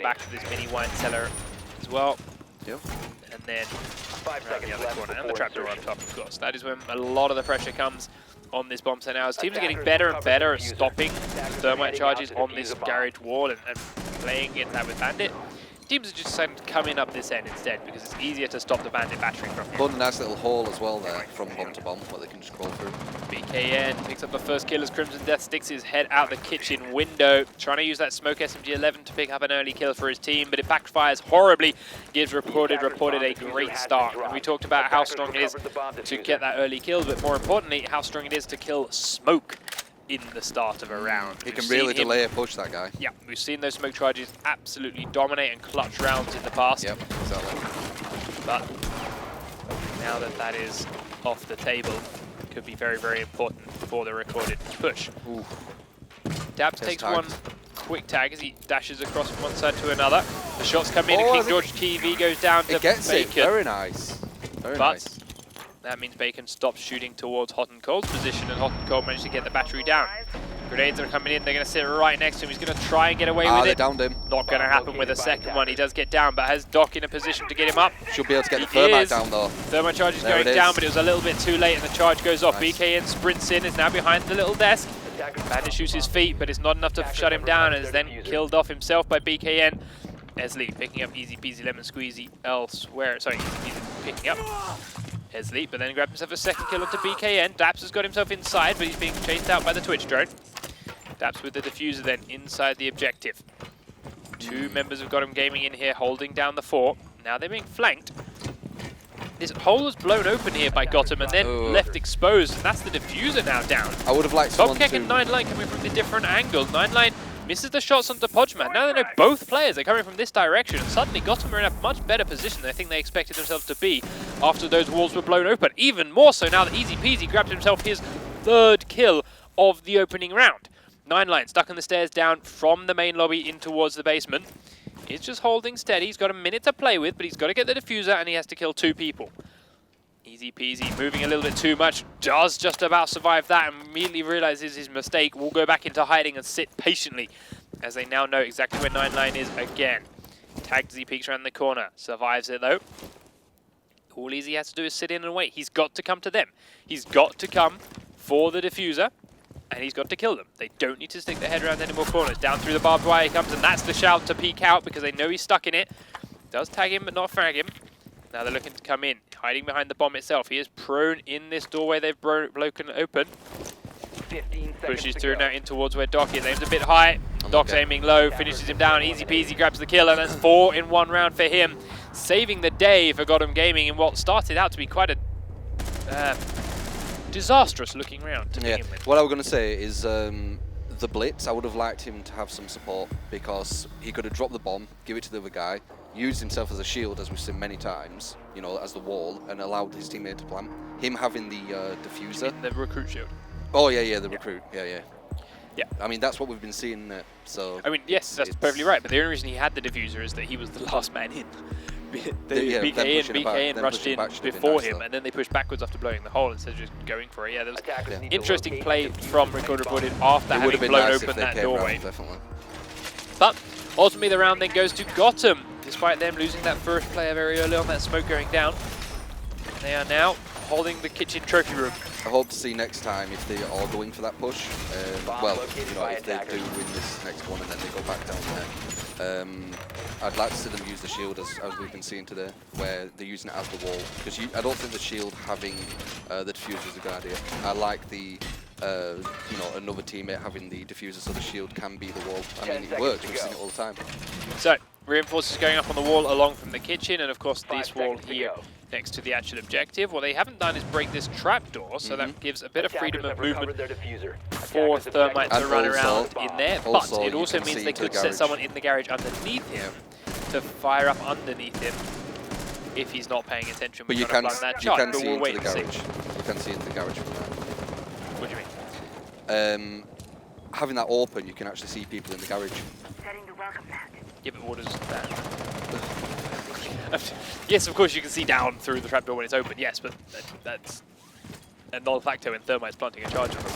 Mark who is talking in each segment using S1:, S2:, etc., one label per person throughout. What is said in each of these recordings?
S1: back of this mini wine cellar as well.
S2: Yep.
S1: And then
S3: 5
S1: around
S3: seconds
S1: the other
S3: left
S1: corner, and the
S3: before
S1: trapdoor on
S3: insertion.
S1: top, of course. That is when a lot of the pressure comes on this bomb set now. As teams are getting better and better at stopping the thermite charges on this garage wall and playing against that with Bandit. Teams are just deciding to come in up this end instead because it's easier to stop the Bandit battery from here.
S2: But a nice little hole as well there from bomb to bomb where they can just crawl through.
S1: BKN picks up the first kill as Crimson Death sticks his head out the kitchen window, trying to use that smoke SMG-11 to pick up an early kill for his team, but it backfires horribly. Gives reported a great start. And we talked about how strong it is to get that early kill, but more importantly, how strong it is to kill smoke in the start of a round.
S2: He can really delay a push, that guy.
S1: Yeah, we've seen those smoke charges absolutely dominate and clutch rounds in the past.
S2: Yep, exactly.
S1: But now that that is off the table, could be very, very important for the recorded push.
S2: Ooh.
S1: Dabs takes one quick tag as he dashes across from one side to another. The shots come in and King George TV goes down to
S2: It gets
S1: Bacon.
S2: it, very nice. Very nice.
S1: That means Bacon stops shooting towards Hot and Cold's position, and Hot and Cold managed to get the battery down. Grenades are coming in, they're going to sit right next to him. He's going to try and get away with
S2: They
S1: it.
S2: downed him.
S1: Not going to happen with a second one. He does get down, but has Doc in a position to get him up.
S2: Should be able to get the thermite down though.
S1: Thermite charge is going down, but it was a little bit too late and the charge goes off.
S2: Nice.
S1: BKN sprints in, is now behind the little desk. Bandit shoots his feet, but it's not enough to shut him down, and is then killed off himself by BKN. Esley picking up easy peasy lemon squeezy elsewhere. Sorry, easy peasy picking up Esley, but then grabbed himself a second kill onto BKN. Daps has got himself inside, but he's being chased out by the Twitch drone. Daps with the diffuser then inside the objective. Two members of Gotham Gaming in here holding down the fort. Now they're being flanked. This hole was blown open here by Gotham and then left exposed, and that's the diffuser now down.
S2: I would have liked someone
S1: Topkek and 9line coming from the different angle. 9line misses the shots onto Podgeman. Now they know both players are coming from this direction, and suddenly Gotham are in a much better position than I think they expected themselves to be after those walls were blown open. Even more so now that Easy Peasy grabbed himself his third kill of the opening round. 9line stuck on the stairs down from the main lobby in towards the basement. He's just holding steady. He's got a minute to play with, but he's got to get the diffuser and he has to kill 2 people. Easy peasy, moving a little bit too much. Does just about survive that and immediately realizes his mistake. Will go back into hiding and sit patiently as they now know exactly where 9line is again. Tagged as he peeks around the corner. Survives it though. All Easy has to do is sit in and wait. He's got to come to them. He's got to come for the diffuser. And he's got to kill them. They don't need to stick their head around any more corners. Down through the barbed wire he comes, and that's the shout to peek out because they know he's stuck in it. Does tag him, but not frag him. Now they're looking to come in, hiding behind the bomb itself. He is prone in this doorway they've broken open.
S3: 15 seconds
S1: Pushes
S3: to
S1: through
S3: go.
S1: now in towards where Doc is. Aims a bit high. Doc's aiming low, finishes him down. Easy peasy grabs the kill, and that's 4 in 1 round for him. Saving the day for Gotham Gaming in what started out to be quite a disastrous looking round to begin with.
S2: What I was going to say is the blitz, I would have liked him to have some support because he could have dropped the bomb, give it to the other guy, used himself as a shield, as we've seen many times, you know, as the wall, and allowed his teammate to plant. Him having the diffuser.
S1: The recruit shield.
S2: Oh, yeah, the recruit. Yeah.
S1: Yeah.
S2: I mean, that's what we've been seeing, so...
S1: I mean, yes, that's perfectly right, but the only reason he had the diffuser is that he was the last man in. BKN rushed in before him, and then they pushed backwards after blowing the hole instead of just going for it. Yeah, there was interesting play from Record Reported after having blown open that doorway. But ultimately the round then goes to Gotham, despite them losing that first player very early on, that smoke going down. They are now holding the kitchen trophy room.
S2: I hope to see next time if they are going for that push. Well, you know, if they do win this next one and then they go back down there. I'd like to see them use the shield as we've been seeing today, where they're using it as the wall. Because I don't think the shield having the diffuser is a good idea. I like the, you know, another teammate having the diffuser so the shield can be the wall. I mean, it works, we've seen it all the time.
S1: So, reinforcers going up on the wall along from the kitchen, and of course this wall here next to the actual objective. What they haven't done is break this trapdoor, so that gives a bit of freedom of movement for Thermite to run around in there, but it also means they could set someone in the garage underneath him to fire up underneath him if he's not paying attention.
S2: But you can see into the garage. You can see into the garage from there.
S1: What do you mean?
S2: Having that open, you can actually see people in the garage.
S4: Setting the welcome mat.
S1: Yeah, but what does that? Yes, of course you can see down through the trapdoor when it's open, yes, but that's a null factor when Thermite's planting a charge on them.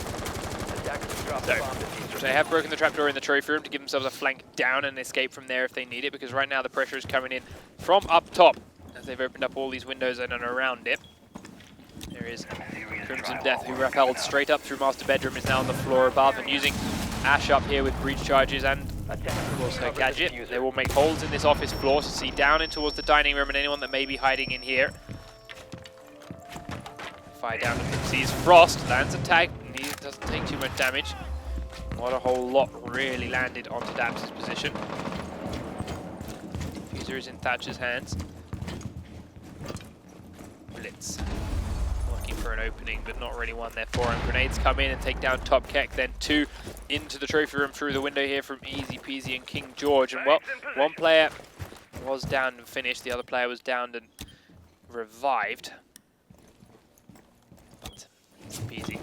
S3: Drop the bomb diffuser.
S1: They have broken the trapdoor in the trophy room to give themselves a flank down and escape from there if they need it, because right now the pressure is coming in from up top as they've opened up all these windows in and around it. There is Crimson Death, who rappelled straight up through Master Bedroom, is now on the floor above and using Ash up here with breach charges and of course her gadget. They will make holes in this office floor to see down in towards the dining room and anyone that may be hiding in here. Fire down to sees Frost, lands a tag, and he doesn't take too much damage. Not a whole lot really landed onto Dabs' position. Diffuser is in Thatcher's hands. Blitz. Looking for an opening, but not really one there for him. Grenades come in and take down Top Keck, then 2 into the trophy room through the window here from Easy Peasy and King George. And well, one player was down and finished, the other player was downed and revived. But Easy Peasy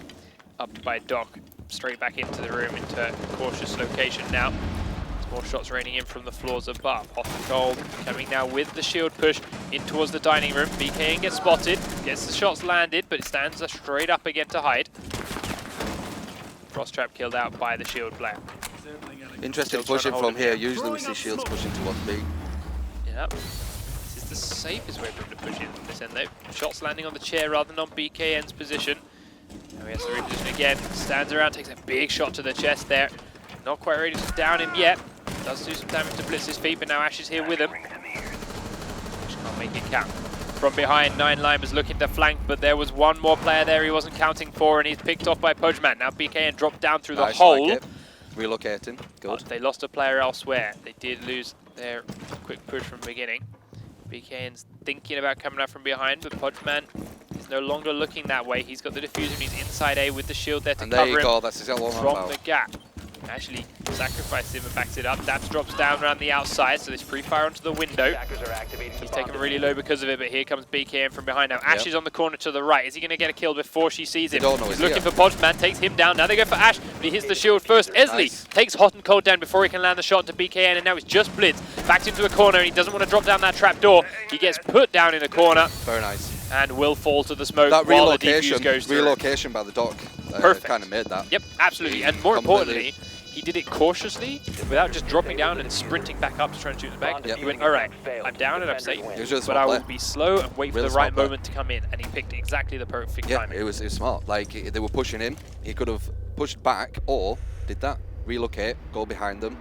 S1: up by Doc, straight back into the room, into a cautious location now. There's more shots raining in from the floors above. Hot and cold coming now with the shield push in towards the dining room. BKN gets spotted, gets the shots landed, but it stands straight up again to hide. Frost Trap killed out by the shield player.
S2: Interesting pushing from here. Usually we see shields pushing towards B.
S1: Yep. This is the safest way for him to push in from this end though. Shots landing on the chair rather than on BKN's position. Now he has to reposition again, stands around, takes a big shot to the chest there. Not quite ready to down him yet. Does do some damage to Blitz's feet, but now Ash is here with him. Just can't make it count. From behind, 9line was looking to flank, but there was one more player there he wasn't counting for, and he's picked off by Pudgeman. Now BKN dropped down through the hole.
S2: Like relocating, good.
S1: They lost a player elsewhere. They did lose their quick push from the beginning. BKN's thinking about coming up from behind, but Pudgeman is no longer looking that way. He's got the diffuser and he's inside A with the shield there to
S2: And
S1: cover
S2: there you
S1: him
S2: go, that's exactly what I'm
S1: from
S2: about.
S1: the gap. Actually sacrificed him and backs it up. Dabs drops down around the outside, so there's free fire onto the window.
S3: Attackers are activating the
S1: He's
S3: bomb
S1: taken really low because of it, but here comes BKN from behind now. Ash is on the corner to the right. Is he going to get a kill before she sees him? He's looking for Podgeman, takes him down. Now they go for Ash, but he hits the shield first. Esley takes Hot and Cold down before he can land the shot to BKN, and now he's just Blitz. Backed into a corner, and he doesn't want to drop down that trap door. He gets put down in a corner.
S2: Very nice.
S1: And will fall to the smoke
S2: That
S1: while the defuse goes through.
S2: relocation by the Doc kind of made that.
S1: Yep, absolutely. And more importantly, he did it cautiously without just dropping down and sprinting back up to try and shoot the back.
S3: Yep.
S1: He went, all right, I'm down and I'm safe, but I will be slow and wait for the right moment to come in. And he picked exactly the perfect timing.
S2: It was smart. Like, they were pushing in. He could have pushed back or did that. Relocate, go behind them,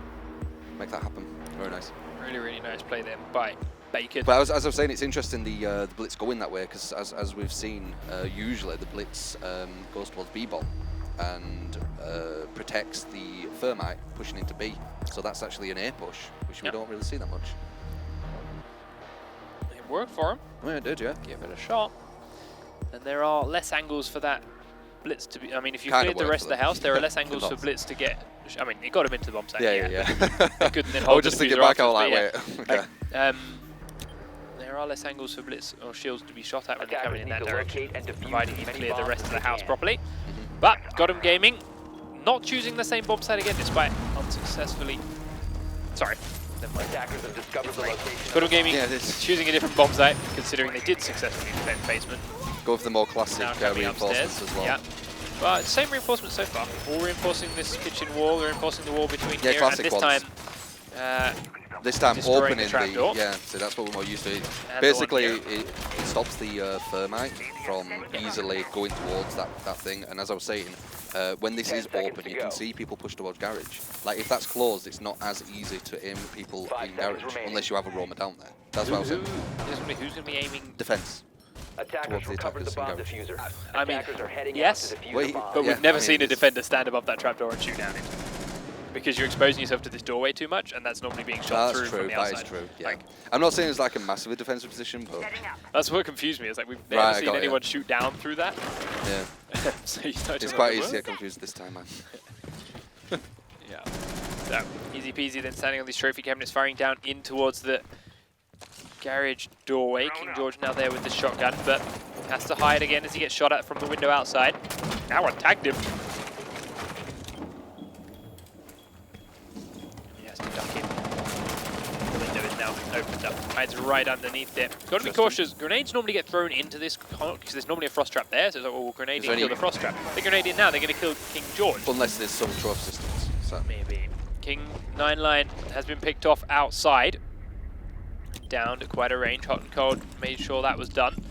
S2: make that happen. Very nice.
S1: Really, really nice play there by Bacon.
S2: But as I was saying, it's interesting the Blitz going that way, because as we've seen, usually the Blitz goes towards B-bomb and protects the Thermite pushing into B. So that's actually an A push, which we don't really see that much.
S1: It worked for him.
S2: Well, it did, yeah.
S1: Give it a shot. And there are less angles for that Blitz to be. I mean, if you cleared the rest of the house, there are less angles for Blitz to get. I mean, it got him into the bomb site.
S2: Yeah.
S1: They couldn't then
S2: I
S1: hold
S2: was just thinking back, I was like, wait. Okay.
S1: There are less angles for Blitz or shields to be shot at when they're
S3: Attackers
S1: coming in
S3: need
S1: that
S3: to
S1: direction,
S3: locate and defuse
S1: providing
S3: as
S1: you
S3: many
S1: clear the
S3: bombs
S1: rest of
S3: as
S1: the
S3: they
S1: house
S3: can.
S1: properly. But got him gaming, not choosing the same bomb site again, despite unsuccessfully. Sorry.
S3: Attackers have discovered the location.
S1: Got him gaming,
S2: Yeah,
S1: choosing a different bomb site, considering they did successfully defend basement.
S2: Go for the more classic
S1: Now coming
S2: reinforcements
S1: upstairs.
S2: as well.
S1: Yeah. But same reinforcement so far. All reinforcing this kitchen wall, reinforcing the wall between here, and
S2: classic
S1: this
S2: ones.
S1: time.
S2: This time
S1: Destroying
S2: opening
S1: the trapdoor.
S2: yeah, so that's what we're more used to.
S1: And
S2: Basically,
S1: the one
S2: it stops the Thermite from easily going towards that thing. And as I was saying, when this is open, you can see people push towards garage. Like, if that's closed, it's not as easy to aim at people in garage, unless you have a roamer down there. That's what I was saying.
S1: Who's going to be aiming?
S2: Defense.
S3: Attackers recovered the bomb
S2: attackers
S3: diffuser.
S1: I mean,
S3: Attackers are heading
S1: yes,
S3: out to defuse the bomb.
S1: but
S2: Yeah,
S1: we've never
S2: I mean,
S1: seen a
S2: it's-
S1: defender stand above that trapdoor and shoot down it. Because you're exposing yourself to this doorway too much, and that's normally being shot through from the outside.
S2: That is true, yeah.
S1: Like,
S2: I'm not saying it's like a massively defensive position, but
S1: that's what confused me. It's like we've never seen
S2: got it,
S1: anyone shoot down through that.
S2: yeah.
S1: So you don't
S2: It's
S1: know
S2: quite
S1: what it
S2: easy to
S1: was.
S2: get confused this time, man.
S1: Yeah. So, easy peasy then standing on these trophy cabinets, firing down in towards the garage doorway. King George now there with the shotgun, but has to hide again as he gets shot at from the window outside. Now one tagged him. He has to duck in. The window is now opened up. hides right underneath it. Got to be cautious. Grenades normally get thrown into this because there's normally a frost trap there. So it's like, oh, grenade in, kill the frost trap. They grenade in now. They're going to kill King George.
S2: Unless there's some trove systems. So.
S1: Maybe. King 9line has been picked off outside. Down to quite a range. Hot and Cold made sure that was done.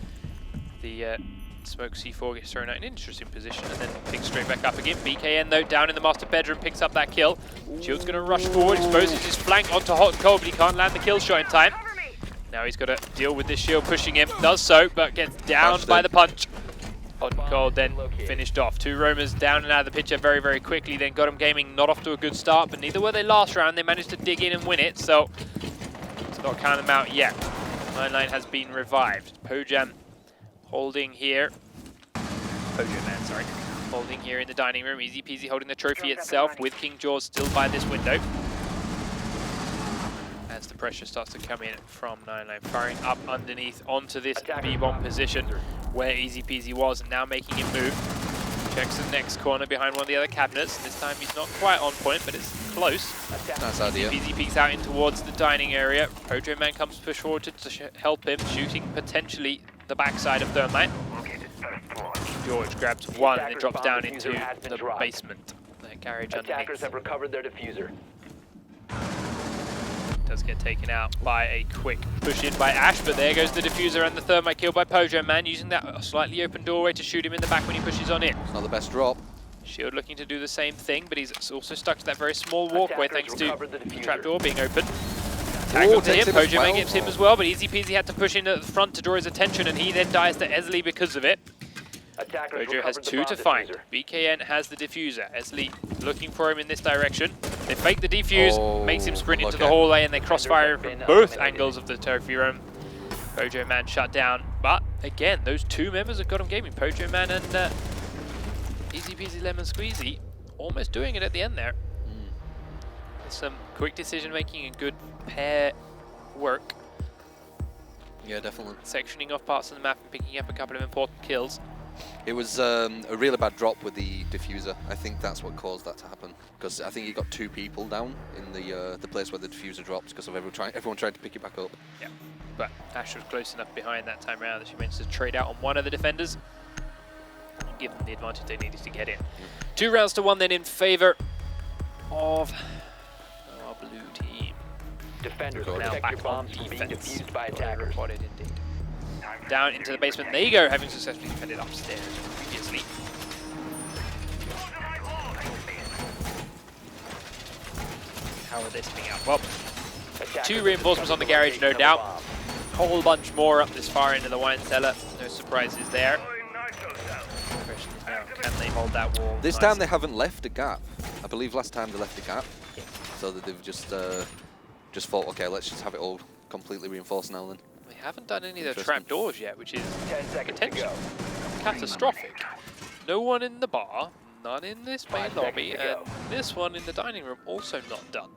S1: The smoke C4 gets thrown out in an interesting position and then picks straight back up again. BKN though down in the master bedroom picks up that kill. Shield's going to rush forward, exposes his flank onto Hot and Cold, but he can't land the kill shot in time. Now he's got to deal with this shield pushing him. Does so, but gets down by the punch. Hot and Cold then finished off. 2 roamers down and out of the picture very, very quickly. Then Got 'em Gaming not off to a good start, but neither were they last round. They managed to dig in and win it, so it's not counting them out yet. 9line has been revived. Pojam holding here. Pojam, sorry. Holding here in the dining room. Easy peasy holding the trophy itself with King George still by this window. As the pressure starts to come in from 9line, firing up underneath onto this B-bomb position where Easy Peasy was, and now making him move. Checks the next corner behind one of the other cabinets. This time he's not quite on point, but it's close.
S2: Nice idea.
S1: Easy Peasy peeks out in towards the dining area. Pojo Man comes push forward to help him, shooting potentially the backside of Thermite. George grabs one and it drops down into the basement. That garage underneath.
S3: Attackers have recovered their diffuser.
S1: Does get taken out by a quick push in by Ash, but there goes the diffuser and the Thermite kill by Pojo Man, using that slightly open doorway to shoot him in the back when he pushes on in.
S2: It's not the best drop.
S1: Shield looking to do the same thing, but he's also stuck to that very small walkway thanks to the trapdoor being open. Tag onto him, Pojo Man gets him as well, but Easy Peasy had to push in at the front to draw his attention, and he then dies to Esley because of it. Pojo has 2 to find. BKN has the diffuser. Esley looking for him in this direction. They fake the defuse, makes him sprint into the hallway, and they crossfire from both angles of the trophy room. Pojo Man shut down, but again, those 2 members have got him gaming. Pojo Man and Easy Peasy Lemon Squeezy almost doing it at the end there. Some quick decision making and good pair work.
S2: Yeah, definitely.
S1: Sectioning off parts of the map and picking up a couple of important kills.
S2: It was a really bad drop with the diffuser. I think that's what caused that to happen. Because I think he got 2 people down in the place where the diffuser dropped because of everyone tried to pick it back up.
S1: Yeah, but Ash was close enough behind that time around that she managed to trade out on one of the defenders and give them the advantage they needed to get in. 2 rounds to 1 then in favor of our blue team.
S3: Defenders
S1: now
S3: protect
S1: back
S3: your bomb
S1: on
S3: from being
S1: defense.
S3: defused by attackers.
S1: Reported indeed. Down into the basement there you go, having successfully defended upstairs previously. How are they spinning out? Well, 2 reinforcements on the garage, no doubt. A whole bunch more up this far into the wine cellar. No surprises there. The question is now, can they hold that wall?
S2: This time they haven't left a gap. I believe last time they left a gap.
S1: Yeah.
S2: So that they've just thought, okay, let's just have it all completely reinforced now then.
S1: They haven't done any of the trapdoors yet, which is
S3: 10 seconds to
S1: potentially
S3: go.
S1: catastrophic. No one in the bar, none in this main
S3: 5
S1: lobby,
S3: seconds to
S1: and
S3: go.
S1: this one in the dining room also not done.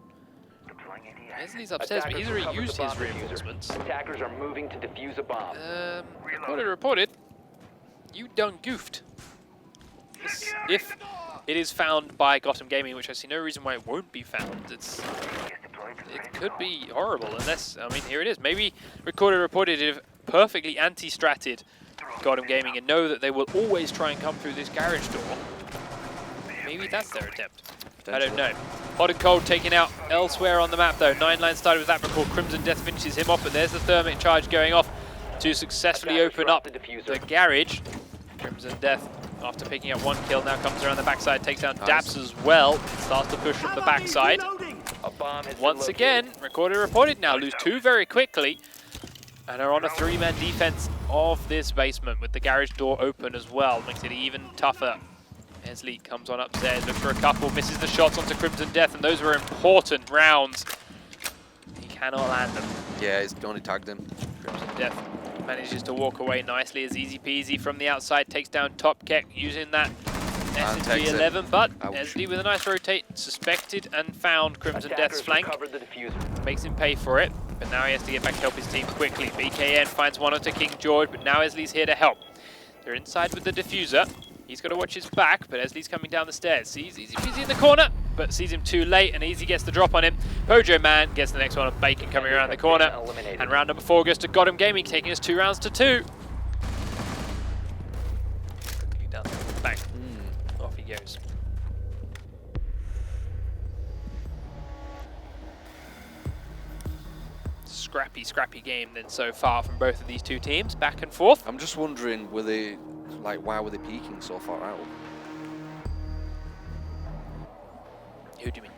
S1: Esley's upstairs, but he's
S3: Attackers
S1: already
S3: recovered
S1: used
S3: the
S1: his
S3: bomb diffuser.
S1: reinforcements.
S3: Attackers are moving to defuse a bomb.
S1: Reported. You done goofed. If it is found by Got 'em Gaming, which I see no reason why it won't be found, it could be horrible unless, I mean, here it is. Maybe reported if perfectly anti-stratted Got 'em Gaming and know that they will always try and come through this garage door. Maybe that's their attempt. I don't know. Hot and Cold taken out elsewhere on the map though. 9line started with that before Crimson Death finishes him off, but there's the thermic charge going off to successfully open up the garage. Crimson Death, after picking up 1 kill, now comes around the backside, takes down Daps as well. Starts to push from the backside.
S3: A bomb has been
S1: Once
S3: located.
S1: again, reported now lose 2 very quickly and are on a 3-man defense of this basement with the garage door open as well. Makes it even tougher. Esley comes on upstairs, looks for a couple, misses the shots onto Crimson Death, and those were important rounds. He cannot land them.
S2: Yeah, he's only tagged him.
S1: Crimson Death manages to walk away nicely as Easy Peasy from the outside takes down Top Keck using that SMG-11, but Esley with a nice rotate, suspected and found Crimson Death's flank.
S3: Recovered the diffuser.
S1: Makes him pay for it, but now he has to get back to help his team quickly. BKN finds one onto King George, but now Esley's here to help. They're inside with the diffuser. He's got to watch his back, but Esley's coming down the stairs. Sees Easy Peasy in the corner, but sees him too late, and Easy gets the drop on him. Pojo Man gets the next one of Bacon coming around the corner.
S3: Eliminated.
S1: And round number 4 goes to Gotham Gaming, taking us 2 rounds to 2. Quickly down, bang. Off he goes. Scrappy game then so far from both of these two teams, back and forth.
S2: I'm just wondering, were they, like, why were they peeking so far out?
S1: Who do you mean?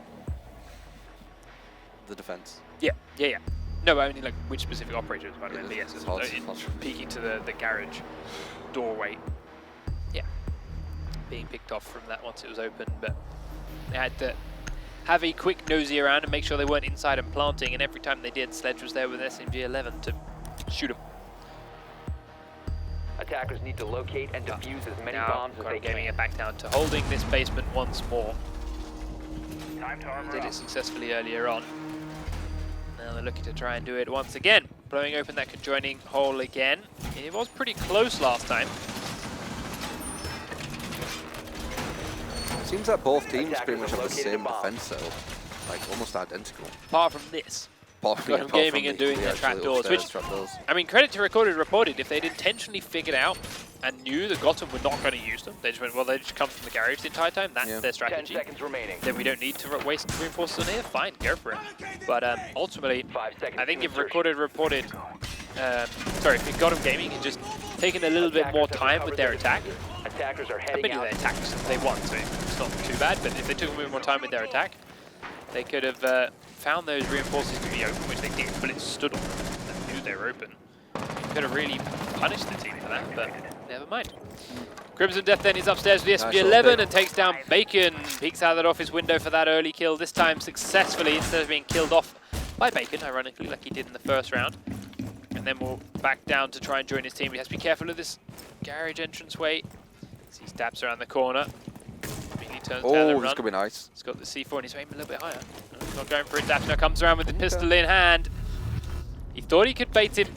S2: The defense.
S1: Yeah. No, I mean like which specific operators, by the way. But yes,
S2: It's hard.
S1: peeking to the garage doorway. Yeah, being picked off from that once it was open, but they had to have a quick nosy around and make sure they weren't inside and planting, and every time they did, Sledge was there with SMG-11 to shoot them.
S3: Attackers need to locate and defuse as many
S1: Now,
S3: bombs as they
S1: getting
S3: can.
S1: it back down to holding this basement once more.
S3: Time to armor
S1: Did
S3: up.
S1: it successfully earlier on. Now they're looking to try and do it once again, blowing open that conjoining hole again. It was pretty close last time.
S2: Seems like both teams
S3: Attackers
S2: pretty much
S3: have
S2: have the
S3: located
S2: same
S3: the bomb.
S2: defense setup, like almost identical.
S1: Apart from this. Gotham Gaming and doing their trapdoors, which, I mean, credit to Recorded Reported, if they'd intentionally figured out and knew that Gotham were not going to use them, they just went, well, they just come from the garage the entire time, that's their
S3: 10
S1: strategy.
S3: seconds remaining.
S1: Then we don't need to waste reinforcements on here, fine, go for it. But ultimately,
S3: 5 seconds
S1: I think
S3: to
S1: if
S3: insertion.
S1: Recorded Reported, if Gotham Gaming had just taken a little bit more time with their attack,
S3: Attackers are
S1: I've
S3: heading
S1: been doing
S3: out.
S1: their attack since they won, so it's not too bad, but if they took a bit more time with their attack, they could have found those reinforcements to be open, which they did, but it stood on them and knew they were open. Could have really punished the team for that, but never mind. Crimson Death then is upstairs with the SMG-11 and takes down Bacon. Peeks out of that office window for that early kill, this time successfully instead of being killed off by Bacon, ironically, like he did in the first round. And then we'll back down to try and join his team. He has to be careful of this garage entranceway as he stabs around the corner. He turns down and
S2: Oh, this
S1: run.
S2: could be nice.
S1: He's got the C4 and he's aiming a little bit higher. He's not going for it. Daphne comes around with the pistol in hand. He thought he could bait him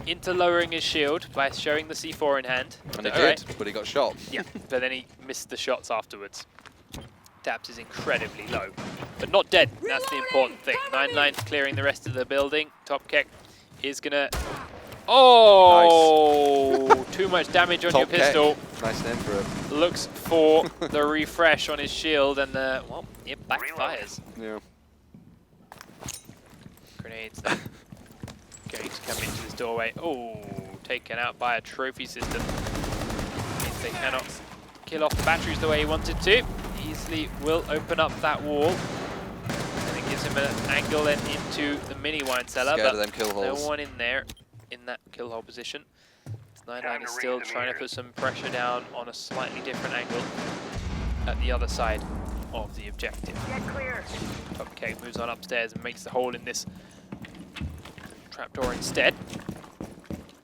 S1: into lowering his shield by showing the C4 in hand.
S2: And he
S1: Alright.
S2: did, but he got shot.
S1: Yeah, but then he missed the shots afterwards. Daps is incredibly low, but not dead. That's the important thing. 9-9's clearing the rest of the building. Top Keck is gonna... Oh! Nice. Too much damage on your pistol.
S2: Nice name for it.
S1: Looks for the refresh on his shield and, well, it backfires.
S2: Yeah.
S1: Grenades then. Going to come into this doorway. Oh, taken out by a trophy system. Means they cannot kill off the batteries the way he wanted to. Easily will open up that wall. And it gives him an angle then into the mini wine cellar.
S2: Scared
S1: but
S2: of them kill holes.
S1: no one in there in that kill hole position. 9-9 is still trying to put some pressure down on a slightly different angle at the other side of the objective.
S4: Get clear.
S1: Top K moves on upstairs and makes the hole in this trapdoor instead.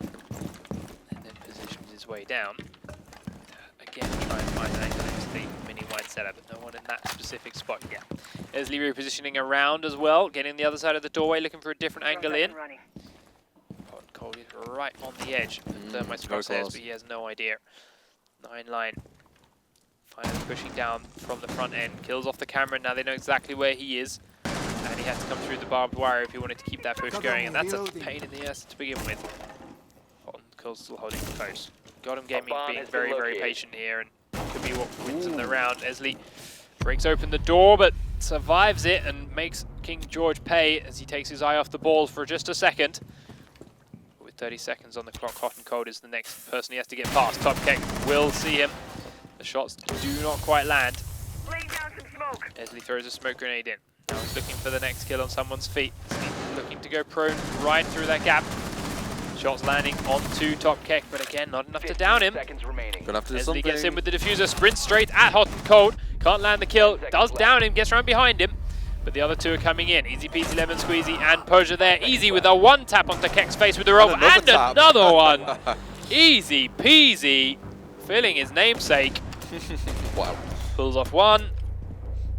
S1: And then positions his way down. Again, try and find an angle into the mini-wide setup, but no one in that specific spot yet. There's Lee repositioning around as well, getting the other side of the doorway, looking for a different angle in. Hot and Cold is right on the edge. Thermite's crosshairs, but he has no idea. 9-9. Finally pushing down from the front end, kills off the camera. Now they know exactly where he is. And he has to come through the barbed wire if he wanted to keep that push going, and that's a pain in the ass to begin with. Hot and Cold still holding close. Gotham Gaming being very, very patient here, and could be what wins in the round. Esley breaks open the door, but survives it and makes King George pay as he takes his eye off the ball for just a second. With 30 seconds on the clock, Hot and Cold is the next person he has to get past. Top Keck will see him. The shots do not quite land. Esley throws a smoke grenade in. Now he's looking for the next kill on someone's feet. Looking to go prone right through that gap. Shots landing onto Top Keck, but again, not enough to down him.
S3: Seconds remaining.
S2: Gonna have to do
S1: Esley
S2: something.
S1: gets in with the diffuser, sprints straight at Hot and Cold. Can't land the kill, does down him, gets around behind him. But the other two are coming in. Easy peasy lemon squeezy and Poja there. Easy with a one tap onto Keck's face with the rope and another one. Easy peasy, filling his namesake.
S2: Wow.
S1: Pulls off one,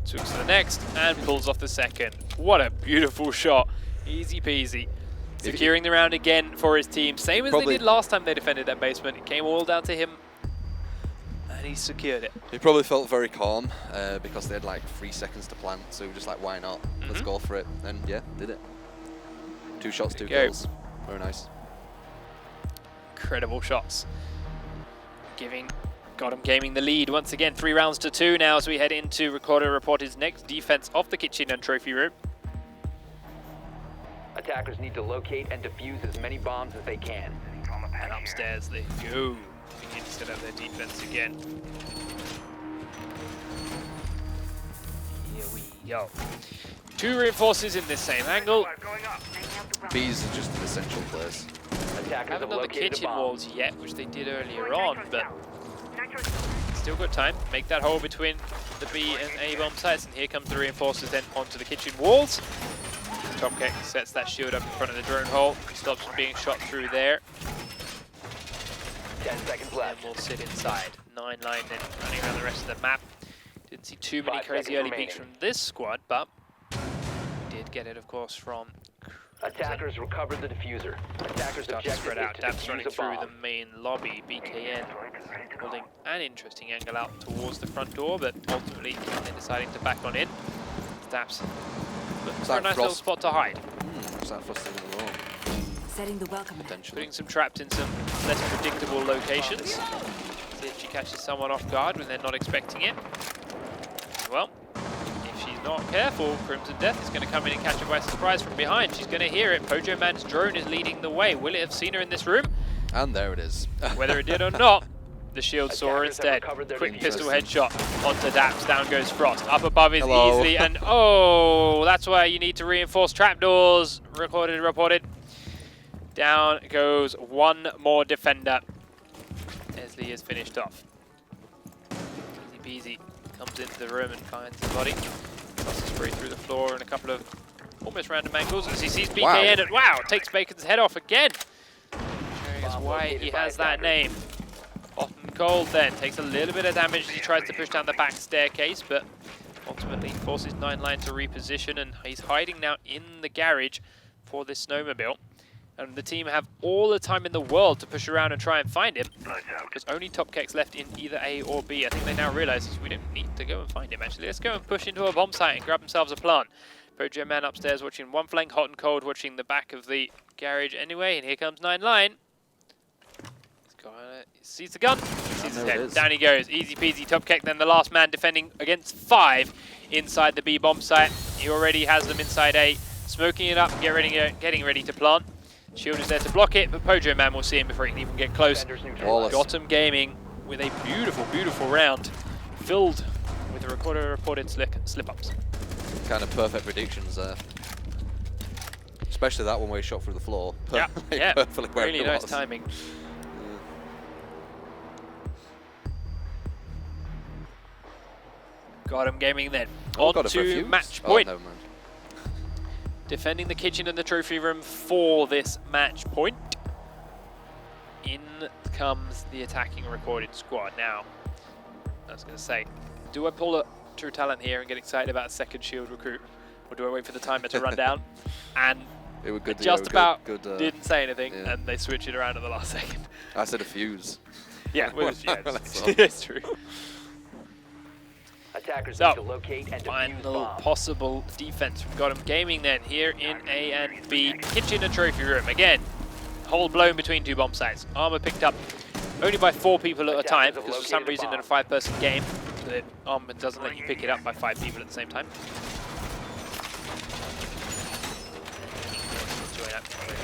S1: swings to the next, and pulls off the second. What a beautiful shot. Easy peasy. Securing the round again for his team. Same as they did last time they defended that basement. It came all down to him. And he secured it.
S2: He probably felt very calm because they had like 3 seconds to plant, so he was just like, why not? Let's go for it. And yeah, did it. 2 shots, 2 kills. Very nice.
S1: Incredible shots. Giving Gotham Gaming the lead once again. 3 rounds to 2 now as we head into Recorder Reported's next defense of the kitchen and trophy room.
S3: Attackers need to locate and defuse as many bombs as they can.
S1: And upstairs they go. Begin to set up their defense again. Here we go. 2 reinforces in this same angle.
S2: B's are just an essential place.
S1: Haven't done the kitchen walls yet, which they did earlier on, but still got time. Make that hole between the B and A bomb sites, and here comes the reinforcers then onto the kitchen walls. Topkick sets that shield up in front of the drone hole, stops from being shot through there.
S3: 10 seconds
S1: And
S3: left.
S1: we'll sit inside. 9 line then running around the rest of the map. Didn't see too many
S3: 5
S1: crazy
S3: seconds
S1: early
S3: remaining.
S1: peeks from this squad, but did get it, of course, from
S3: Attackers recovered the diffuser. Attackers
S1: Start to
S3: objective
S1: spread
S3: is
S1: out.
S3: to
S1: Daps running
S3: defuse a
S1: through
S3: bomb.
S1: the main lobby. BKN holding an interesting angle out towards the front door, but ultimately they're deciding to back on in. Daps looking for a nice little spot to hide.
S2: Is that first thing in the row?
S4: Setting the welcome mat.
S2: Potentially.
S1: Putting some traps in some less predictable locations. See if she catches someone off guard when they're not expecting it. Well, if she's not careful, Crimson Death is going to come in and catch her by surprise from behind. She's going to hear it. Pojo Man's drone is leading the way. Will it have seen her in this room?
S2: And there it is.
S1: Whether it did or not, the shield saw her
S3: Attackers have
S1: instead.
S3: recovered their
S1: Quick pistol
S2: Interesting.
S1: headshot onto Daps. Down goes Frost. Up above is
S2: Hello.
S1: easily, and oh, that's why you need to reinforce trapdoors. Reported. Down goes one more defender. Leslie is finished off. Easy peasy. Comes into the room and finds the body. Crosses straight through the floor in a couple of almost random angles as he sees BKN and wow, takes Bacon's head off again. Showing us why he has that name. Hot and cold then. Takes a little bit of damage as he tries to push down the back staircase, but ultimately forces 9 line to reposition, and he's hiding now in the garage for this snowmobile. And the team have all the time in the world to push around and try and find him. There's only Topkex left in either A or B. I think they now realise we don't need to go and find him, actually. Let's go and push into a bomb site and grab themselves a plant. Pojo Man upstairs watching one flank, hot and cold, watching the back of the garage anyway. And here comes 9 line. He sees the gun. He sees his head. Down he goes. Easy peasy. Topkex then the last man defending against 5 inside the B bomb site. He already has them inside A. Smoking it up, getting ready to plant. Shield is there to block it, but Pojo Man will see him before he can even get close. Gotham Gaming with a beautiful, beautiful round filled with the reported slip-ups.
S2: Kind of perfect predictions there. Especially that one where he shot through the floor.
S1: Yeah,
S2: Perfectly where
S1: really
S2: it
S1: nice
S2: was.
S1: timing. Gotham Gaming then. On
S2: got a
S1: to
S2: fuse.
S1: match
S2: Oh,
S1: point.
S2: never mind.
S1: Defending the kitchen and the trophy room for this match point. In comes the attacking recorded squad. Now, I was going to say, do I pull a true talent here and get excited about a second shield recruit? Or do I wait for the timer to run down? And
S2: It was good.
S1: just about
S2: good,
S1: didn't say anything,
S2: yeah.
S1: and they switch it around at the last second.
S2: I said a fuse.
S1: Yeah, well, yeah,
S2: That's
S1: it's true.
S3: Attackers
S1: So,
S3: need to locate and defuse
S1: final
S3: bombs.
S1: possible defense from Gotham Gaming then, here in A and B, kitchen and trophy room. Again, hole blown between 2 bomb sites. Armor picked up only by 4 people at a time, because for some reason in a 5-person game, the armor doesn't let you pick it up by 5 people at the same time.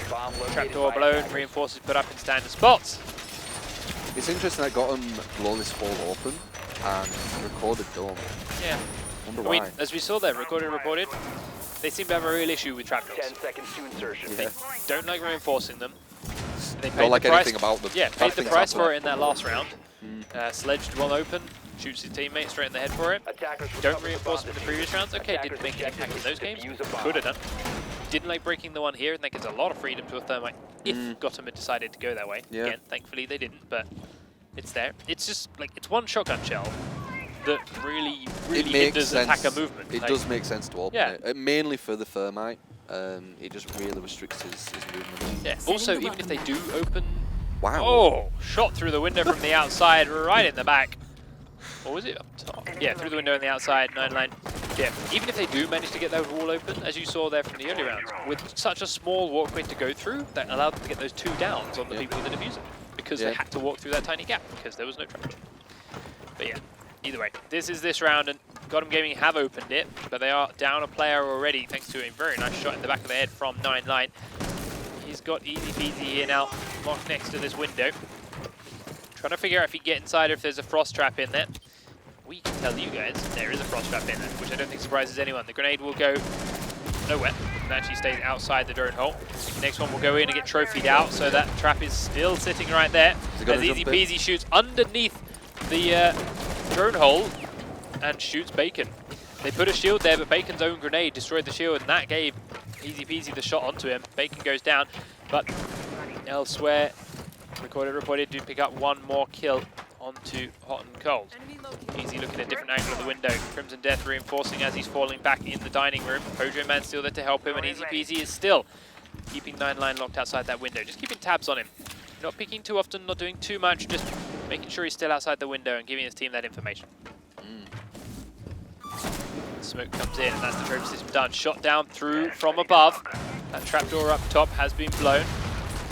S3: Bomb located
S1: Trapdoor
S3: by
S1: blown,
S3: attackers.
S1: reinforcers put up in standard spots.
S2: It's interesting that got him blow this hole open and recorded dome.
S1: Yeah.
S2: Wonder
S1: I mean,
S2: why.
S1: as we saw there, reported, they seem to have a real issue with trapdoors.
S3: 10 seconds to insertion.
S2: Yeah.
S1: Don't like reinforcing them. They
S2: Don't like
S1: the price,
S2: anything about them.
S1: Yeah,
S2: Bad
S1: paid the
S2: things
S1: price
S2: happen.
S1: for it in that last round. Sledged one open, shoots his teammate straight in the head for it.
S3: Attackers
S1: Don't
S3: recovered the
S1: reinforce
S3: bomb
S1: them in the
S3: diffuser.
S1: previous rounds. Okay,
S3: Attackers
S1: didn't make an impact in those games.
S3: defuse a bomb.
S1: Could have done. Didn't like breaking the one here, and that gives a lot of freedom to a thermite if Gotham had decided to go that way.
S2: Yeah.
S1: Again, thankfully they didn't, but it's there. It's just like, it's one shotgun shell that really
S2: It makes
S1: hinders
S2: sense.
S1: attacker movement.
S2: It
S1: Like,
S2: does make sense to open
S1: Yeah.
S2: it. Mainly for the thermite. It just really restricts his movement.
S1: Yeah. Also, even if they do open...
S2: Wow.
S1: Oh, shot through the window from the outside, right in the back. Or was it up top? Yeah, through the window on the outside, 9line. Yeah, even if they do manage to get that wall open, as you saw there from the early rounds, with such a small walkway to go through, that allowed them to get those 2 downs on the people with the diffuser. Because they had to walk through that tiny gap, because there was no trapdoor. But yeah, either way, this is this round, and Gotham Gaming have opened it, but they are down a player already, thanks to a very nice shot in the back of the head from 9line. He's got easy peasy here now, locked next to this window. Trying to figure out if he can get inside or if there's a frost trap in there. We can tell you guys there is a frost trap in there, which I don't think surprises anyone. The grenade will go nowhere, and actually stays outside the drone hole. The next one will go in and get trophied out, so that trap is still sitting right there. As easy peasy shoots underneath the drone hole and shoots Bacon. They put a shield there, but Bacon's own grenade destroyed the shield, and that gave easy peasy the shot onto him. Bacon goes down, but elsewhere, reported to pick up one more kill onto Hot and Cold. Easy looking at a different angle of the window. Crimson Death reinforcing as he's falling back in the dining room. Pojo Man still there to help him, and easy peasy is still keeping 9line locked outside that window. Just keeping tabs on him. Not picking too often, not doing too much, just making sure he's still outside the window and giving his team that information. Smoke comes in, and that's the trophy system done. Shot down through from above. That trapdoor up top has been blown,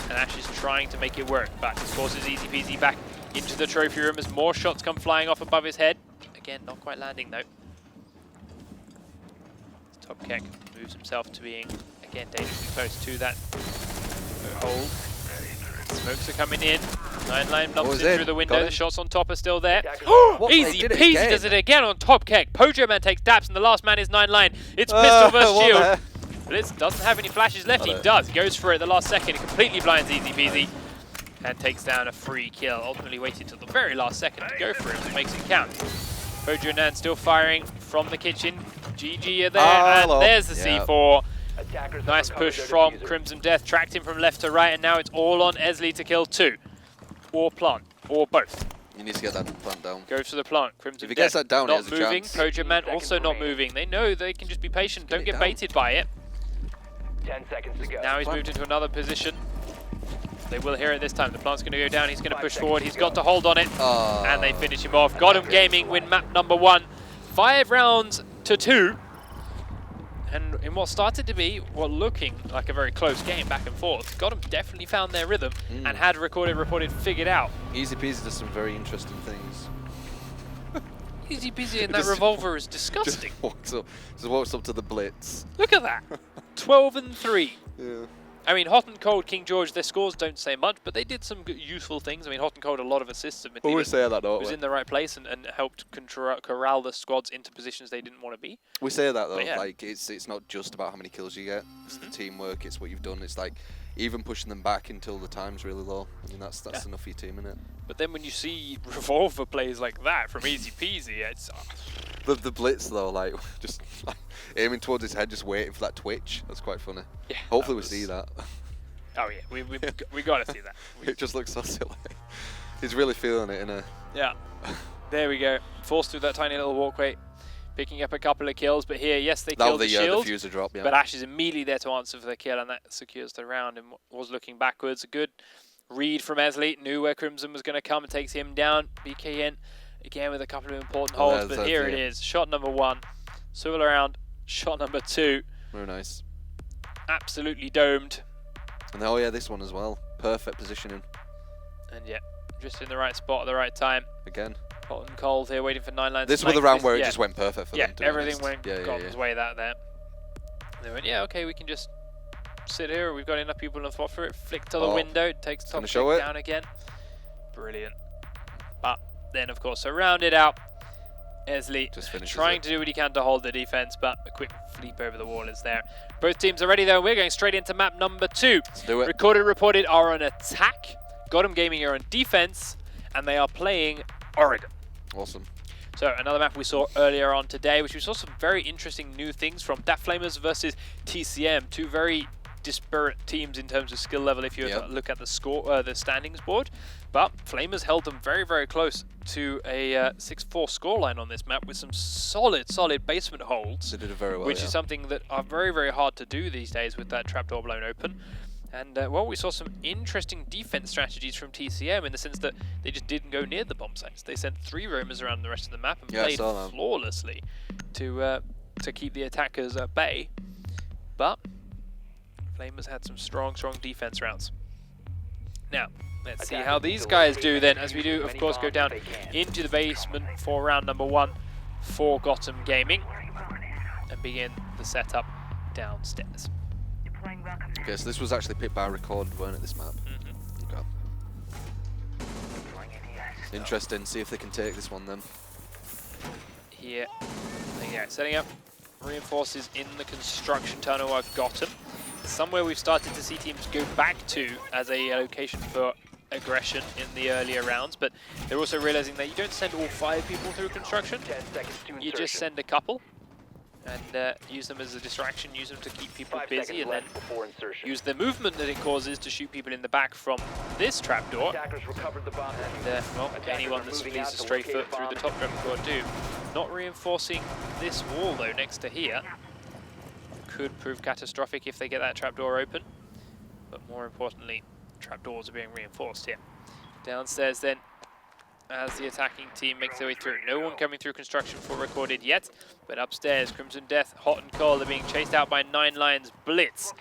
S1: and Ash is trying to make it work, but of course it's easy peasy back into the trophy room as more shots come flying off above his head. Again, not quite landing though. Top Keck moves himself to being, again, dangerously close to that hole. Smokes are coming in. 9line knocks in through the window. The shots on top are still there. Easy peasy does it again on Top Keck. Pojo Man takes daps, and the last man is 9line. It's pistol versus shield. Blitz doesn't have any flashes left. He does. Goes for it the last second. It completely blinds easy peasy and takes down a free kill. Ultimately waited till the very last second to go for it, which makes it count. Pojo Man still firing from the kitchen. GG are there, and there's the C4. Nice push from Crimson Death. Tracked him from left to right, and now it's all on Esley to kill 2. Or plant, or both.
S2: You need to get that plant down.
S1: Goes for the plant. Crimson
S2: if he gets
S1: Death
S2: that down,
S1: not
S2: he has
S1: moving.
S2: a chance.
S1: Pojo Man also not moving. They know they can just be patient. Don't get baited by it.
S3: 10 seconds to go.
S1: Now he's moved into another position. They will hear it this time. The plant's going to go down. He's going to push forward. He's got to hold on it. And they finish him off. Gotham Gaming win map number 1. 5 rounds to 2. And in what started to be looking like a very close game back and forth, Gotham definitely found their rhythm and had reported figured out.
S2: Easy peasy does some very interesting things.
S1: Easy peasy, and that revolver is disgusting.
S2: Just walks up to the blitz.
S1: Look at that. 12 and 3.
S2: Yeah.
S1: I mean, Hot and Cold, King George, their scores don't say much, but they did some good, useful things. I mean, Hot and Cold, a lot of assists.
S2: Always say that, don't we?
S1: Was in the right place and helped corral the squads into positions they didn't want to be.
S2: We say that, though.
S1: Yeah.
S2: Like, it's not just about how many kills you get. It's the teamwork. It's what you've done. It's like even pushing them back until the time's really low. I mean, that's enough for your team, innit?
S1: But then when you see revolver plays like that from easy peasy, it's...
S2: The blitz, though, like, just like, aiming towards his head, just waiting for that twitch. That's quite funny. Yeah, hopefully we see that.
S1: Oh yeah, we got to see that.
S2: It just looks so silly. He's really feeling it, innit?
S1: Yeah. There we go. Forced through that tiny little walkway, picking up a couple of kills. But here, yes, they killed the shield.
S2: Diffuser drop, yeah.
S1: But Ash is immediately there to answer for the kill, and that secures the round and was looking backwards. A good read from Esley. Knew where Crimson was going to come and takes him down. BKN again with a couple of important holds, but here it is. Shot number 1. Swivel around. Shot number 2.
S2: Very nice.
S1: Absolutely domed.
S2: And oh yeah, this one as well. Perfect positioning.
S1: And yeah, just in the right spot at the right time.
S2: Again.
S1: Hot and Cold here, waiting for 9line.
S2: This was the round where it just went perfect for them.
S1: Yeah, everything went Gotham's way that there. They went, yeah, okay, we can just sit here. We've got enough people in the spot for it. Flick to the window, takes Top Keck down again. Brilliant. But then, of course, so rounded out. Esley trying to do what he can to hold the defense, but a quick leap over the wall is there. Both teams are ready, though. We're going straight into map number 2.
S2: Let's do it.
S1: Reported are on attack. Gotham Gaming are on defense, and they are playing Oregon.
S2: Awesome.
S1: So another map we saw earlier on today, which we saw some very interesting new things from. Dat Flamers versus TCM, 2 very disparate teams in terms of skill level if you were to look at the score, the standings board. But Flamers held them very, very close to a 6-4 scoreline on this map with some solid basement holds.
S2: They did it very well,
S1: which is something that are very, very hard to do these days with that trapdoor blown open. And, well, we saw some interesting defense strategies from TCM in the sense that they just didn't go near the bomb sites. They sent 3 roamers around the rest of the map and played flawlessly to keep the attackers at bay. But Flamers had some strong defense rounds. Now, let's see how these guys do then, as we do, of course, go down into the basement for round number 1 for Gotham Gaming and begin the setup downstairs.
S2: Okay, so this was actually picked by Record, weren't it, this map? Okay. Interesting, see if they can take this one then.
S1: Here, yeah, setting up reinforces in the construction tunnel of Gotham. Somewhere we've started to see teams go back to as a location for aggression in the earlier rounds, but they're also realizing that you don't send all 5 people through construction. You just send a couple and use them as a distraction, use them to keep people busy, and then use the movement that it causes to shoot people in the back from this trapdoor. And, well, anyone that flees a stray foot through the top trapdoor do. Not reinforcing this wall, though, next to here. Could prove catastrophic if they get that trapdoor open. But more importantly, trapdoors are being reinforced here. Downstairs then, as the attacking team makes their way through. No one coming through construction for Recorded yet, but upstairs, Crimson Death, hot and cold, are being chased out by 9 Lions Blitz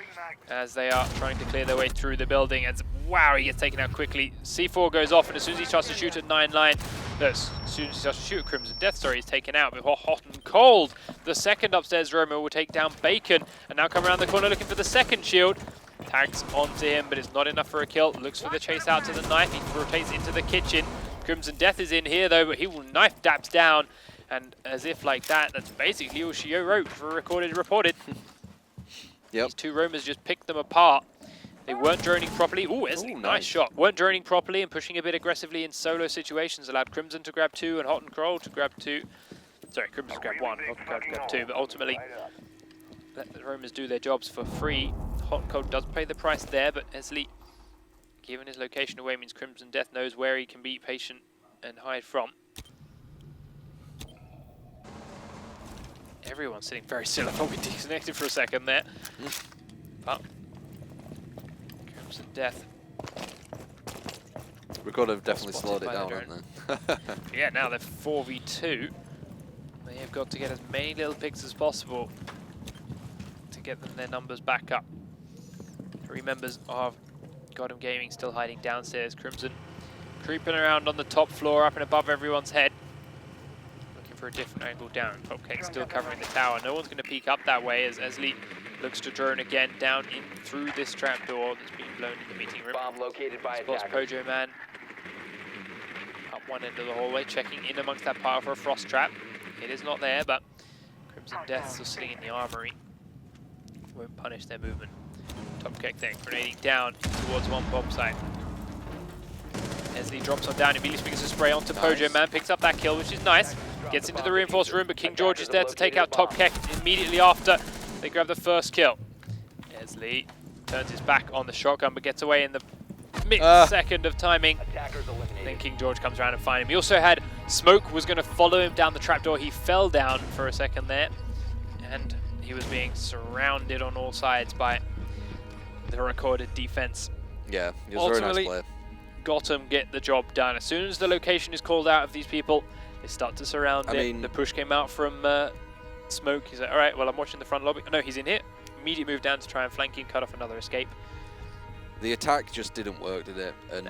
S1: as they are trying to clear their way through the building. As wow, he gets taken out quickly. C4 goes off, and as soon as he tries to shoot at 9 Lion, no, as soon as he starts to shoot at Crimson Death, sorry, he's taken out before hot and cold. The second upstairs roamer will take down Bacon, and now come around the corner looking for the second shield. Tags onto him, but it's not enough for a kill. Looks for the chase out to the knife. He rotates into the kitchen. Crimson Death is in here though, but he will knife Daps down, and as if like that, that's basically all she wrote for Recorded Reported.
S2: Yep.
S1: These 2 roamers just picked them apart. They weren't droning properly. Ooh, Esley, nice shot. Weren't droning properly and pushing a bit aggressively in solo situations. Allowed Crimson to grab 2 and Hot and Cold to grab 2. Sorry, Crimson to grab 1, Hot and Cold to grab 2, but ultimately let the roamers do their jobs for free. Hot and Cold does pay the price there, but Esley, given his location away, means Crimson Death knows where he can be patient and hide from. Everyone's sitting very still. I thought we disconnected for a second there. But Crimson Death.
S2: Record have definitely slowed it down, haven't they?
S1: Yeah, now they're 4v2. They have got to get as many little picks as possible to get them their numbers back up. 3 members of Gotham Gaming still hiding downstairs. Crimson creeping around on the top floor, up and above everyone's head. Looking for a different angle down. Topcake still covering the tower. No one's going to peek up that way as Esley looks to drone again down in through this trapdoor that's being blown in the meeting room.
S3: Bomb located by
S1: Spots Pojo Man up one end of the hallway, checking in amongst that pile for a frost trap. It is not there, but Crimson Death still sitting in the armory. Won't punish their movement. Topcake then grenading down towards one bomb site. Esley drops on down, immediately begins to spray onto Pojo Man, picks up that kill, which is nice. Gets into the reinforced room, but King George is there to take out Topcake immediately after they grab the first kill. Esley turns his back on the shotgun, but gets away in the mid-second of timing. Then King George comes around and finds him. He also had Smoke was going to follow him down the trapdoor. He fell down for a second there, and he was being surrounded on all sides by the Recorded defense.
S2: Yeah, he was a very nice player.
S1: Gotham get the job done. As soon as the location is called out of these people, they start to surround it. The push came out from Smoke. He's like, all right, well, I'm watching the front lobby. No, he's in here. Immediate move down to try and flank him, cut off another escape.
S2: The attack just didn't work, did it? And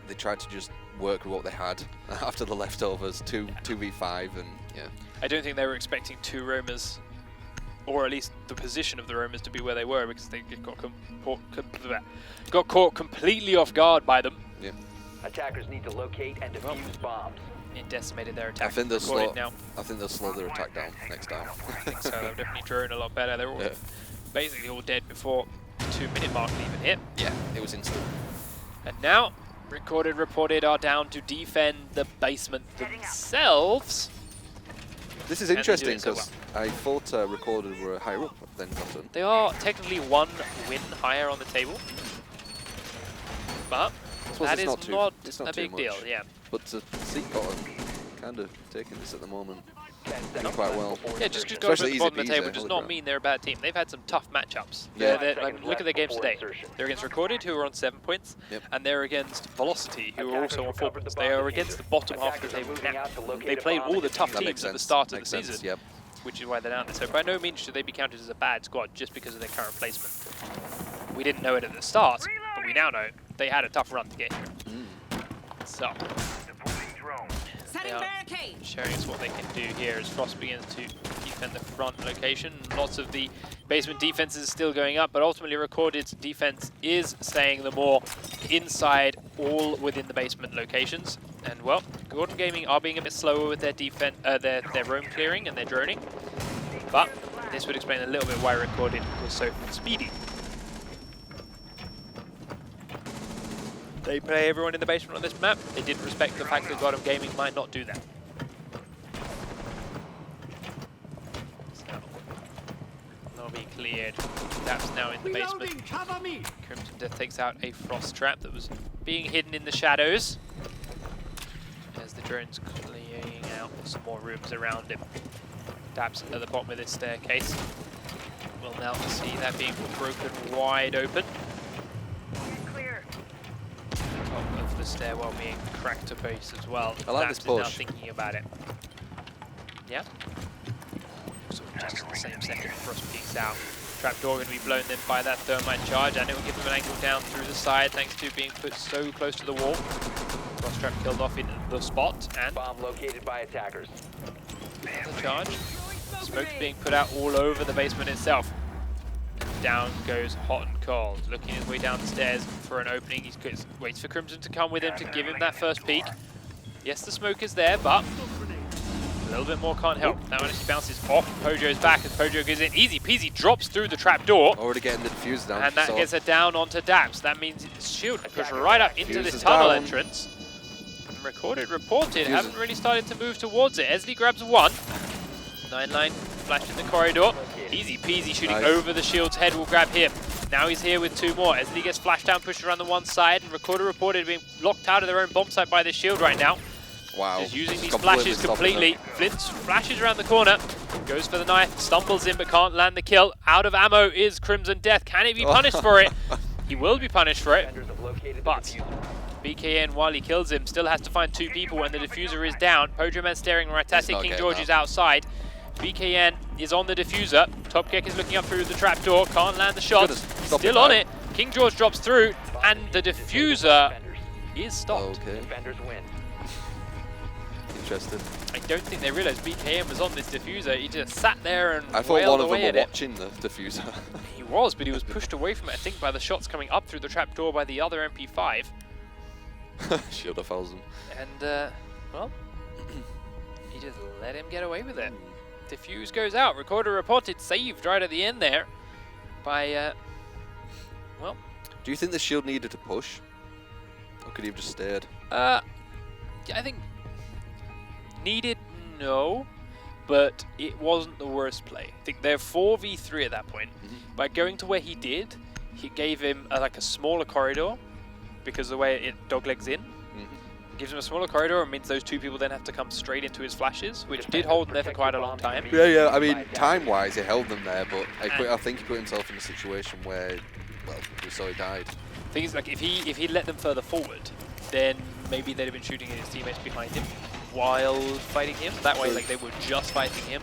S2: they tried to just work with what they had after the leftovers, 2v5, and yeah.
S1: I don't think they were expecting 2 roamers, or at least the position of the roamers to be where they were, because they got caught completely off guard by them.
S2: Yeah.
S3: Attackers need to locate and defuse bombs.
S1: It decimated their attack.
S2: I think they'll slow their attack down next time.
S1: I think so. They'll definitely drone a lot better. They're all basically all dead before the 2-minute mark even hit.
S2: Yeah, it was instant.
S1: And now, Recorded Reported are down to defend the basement themselves.
S2: This is interesting because I thought Recorded were higher up than Gotham.
S1: They are technically 1 win higher on the table, but that is not a big deal. Yeah.
S2: But to see Gotham kind of taking this at the moment. Doing quite well.
S1: Yeah, just because going to
S2: Especially
S1: the bottom of
S2: easy
S1: the table
S2: peasy,
S1: does
S2: holy
S1: not
S2: crap.
S1: mean they're a bad team. They've had some tough matchups.
S2: Yeah.
S1: Look at their games today. They're against Recorded, who are on 7 points, and they're against Velocity, who are also on 4 points. They are against the bottom half of the table now. They played all the tough teams at the start of the season,
S2: Yep.
S1: which is why they're down there. So by no means should they be counted as a bad squad just because of their current placement. We didn't know it at the start, but we now know they had a tough run to get here. So, they are showing us what they can do here as Frost begins to defend the front location. Lots of the basement defenses still going up, but ultimately Recorded's defense is staying the more inside, all within the basement locations. And well, Gordon Gaming are being a bit slower with their defense, their roam clearing and their droning, but this would explain a little bit why Recorded was so speedy. They play everyone in the basement on this map. They didn't respect the fact that Gordon Gaming might not do that. So, they'll be cleared. That's now in the basement. Crimson Death takes out a Frost Trap that was being hidden in the shadows. As the drone's clearing out some more rooms around him. Daps at the bottom of this staircase. We'll now see that being broken wide open. Top of the stairwell being cracked to base as well.
S2: I like this
S1: Daps is now
S2: push.
S1: thinking about it. Yeah. So just at the same second, Frost peeks out. Trapdoor going to be blown then by that thermite charge, and it will give him an angle down through the side thanks to being put so close to the wall. Frost Trap killed off in the spot, and
S3: Bomb located by attackers.
S1: the charge. Smoke's being put out all over the basement itself. Down goes Hot and Cold, looking his way down the stairs for an opening. He waits for Crimson to come with him to give him that first peek. Yes, the smoke is there, but a little bit more can't help. That one actually bounces off Pojo's back as Pojo goes in. Easy peasy, drops through the trapdoor.
S2: Already getting the diffuser down.
S1: And that
S2: so
S1: gets her down onto Daps. That means his shield can push right up into this
S2: Diffuser's
S1: tunnel
S2: down.
S1: entrance. And reported,
S2: Diffuser.
S1: haven't really started to move towards it. Esley grabs one. 9-line flashed in the corridor. Easy peasy shooting
S2: Nice.
S1: over the shield's head will grab him. Now he's here with two more. Esley gets flashed down, pushed around the one side, and reported being locked out of their own bomb site by the shield right now.
S2: Wow.
S1: Just using these
S2: Completely
S1: flashes
S2: stopping
S1: completely.
S2: them.
S1: Flint flashes around the corner, goes for the knife, stumbles in but can't land the kill. Out of ammo is Crimson Death. Can he be punished for it? He will be punished for it,
S3: Defenders have located the
S1: but
S3: diffuser.
S1: BKN, while he kills him, still has to find two people when the diffuser is down. Pojo Man staring right at
S2: He's
S1: it.
S2: not
S1: King
S2: getting
S1: George
S2: that.
S1: is outside. BKN is on the diffuser. Topkick is looking up through the trapdoor, can't land the shot.
S2: Goodness, stop
S1: Still
S2: it,
S1: on
S2: man.
S1: it. King George drops through, and the diffuser
S3: Defenders.
S1: is stopped.
S2: Okay.
S3: Defenders win.
S2: Interesting.
S1: I don't think they realised BKM was on this diffuser. He just sat there and
S2: I thought
S1: wailed
S2: one of them
S1: away
S2: were
S1: at it.
S2: watching the diffuser.
S1: He was, but he was pushed away from it, I think, by the shots coming up through the trapdoor by the other MP5.
S2: Shield of 1,000.
S1: And, well, he just let him get away with it. Diffuse goes out. Recorder reported saved right at the end there by, well...
S2: Do you think the shield needed to push? Or could he have just stayed?
S1: Yeah, I think needed, no, but it wasn't the worst play. I think they're 4v3 at that point. By going to where he did, he gave him like a smaller corridor because the way it doglegs in. Gives him a smaller corridor and means those two people then have to come straight into his flashes, which did hold them there for quite a long time.
S2: Yeah, I mean, time-wise, it held them there, but I think he put himself in a situation where, well, we saw he died.
S1: Thing is, like, if he let them further forward, then maybe they'd have been shooting at his teammates behind him while fighting him. That way, like, they were just fighting him.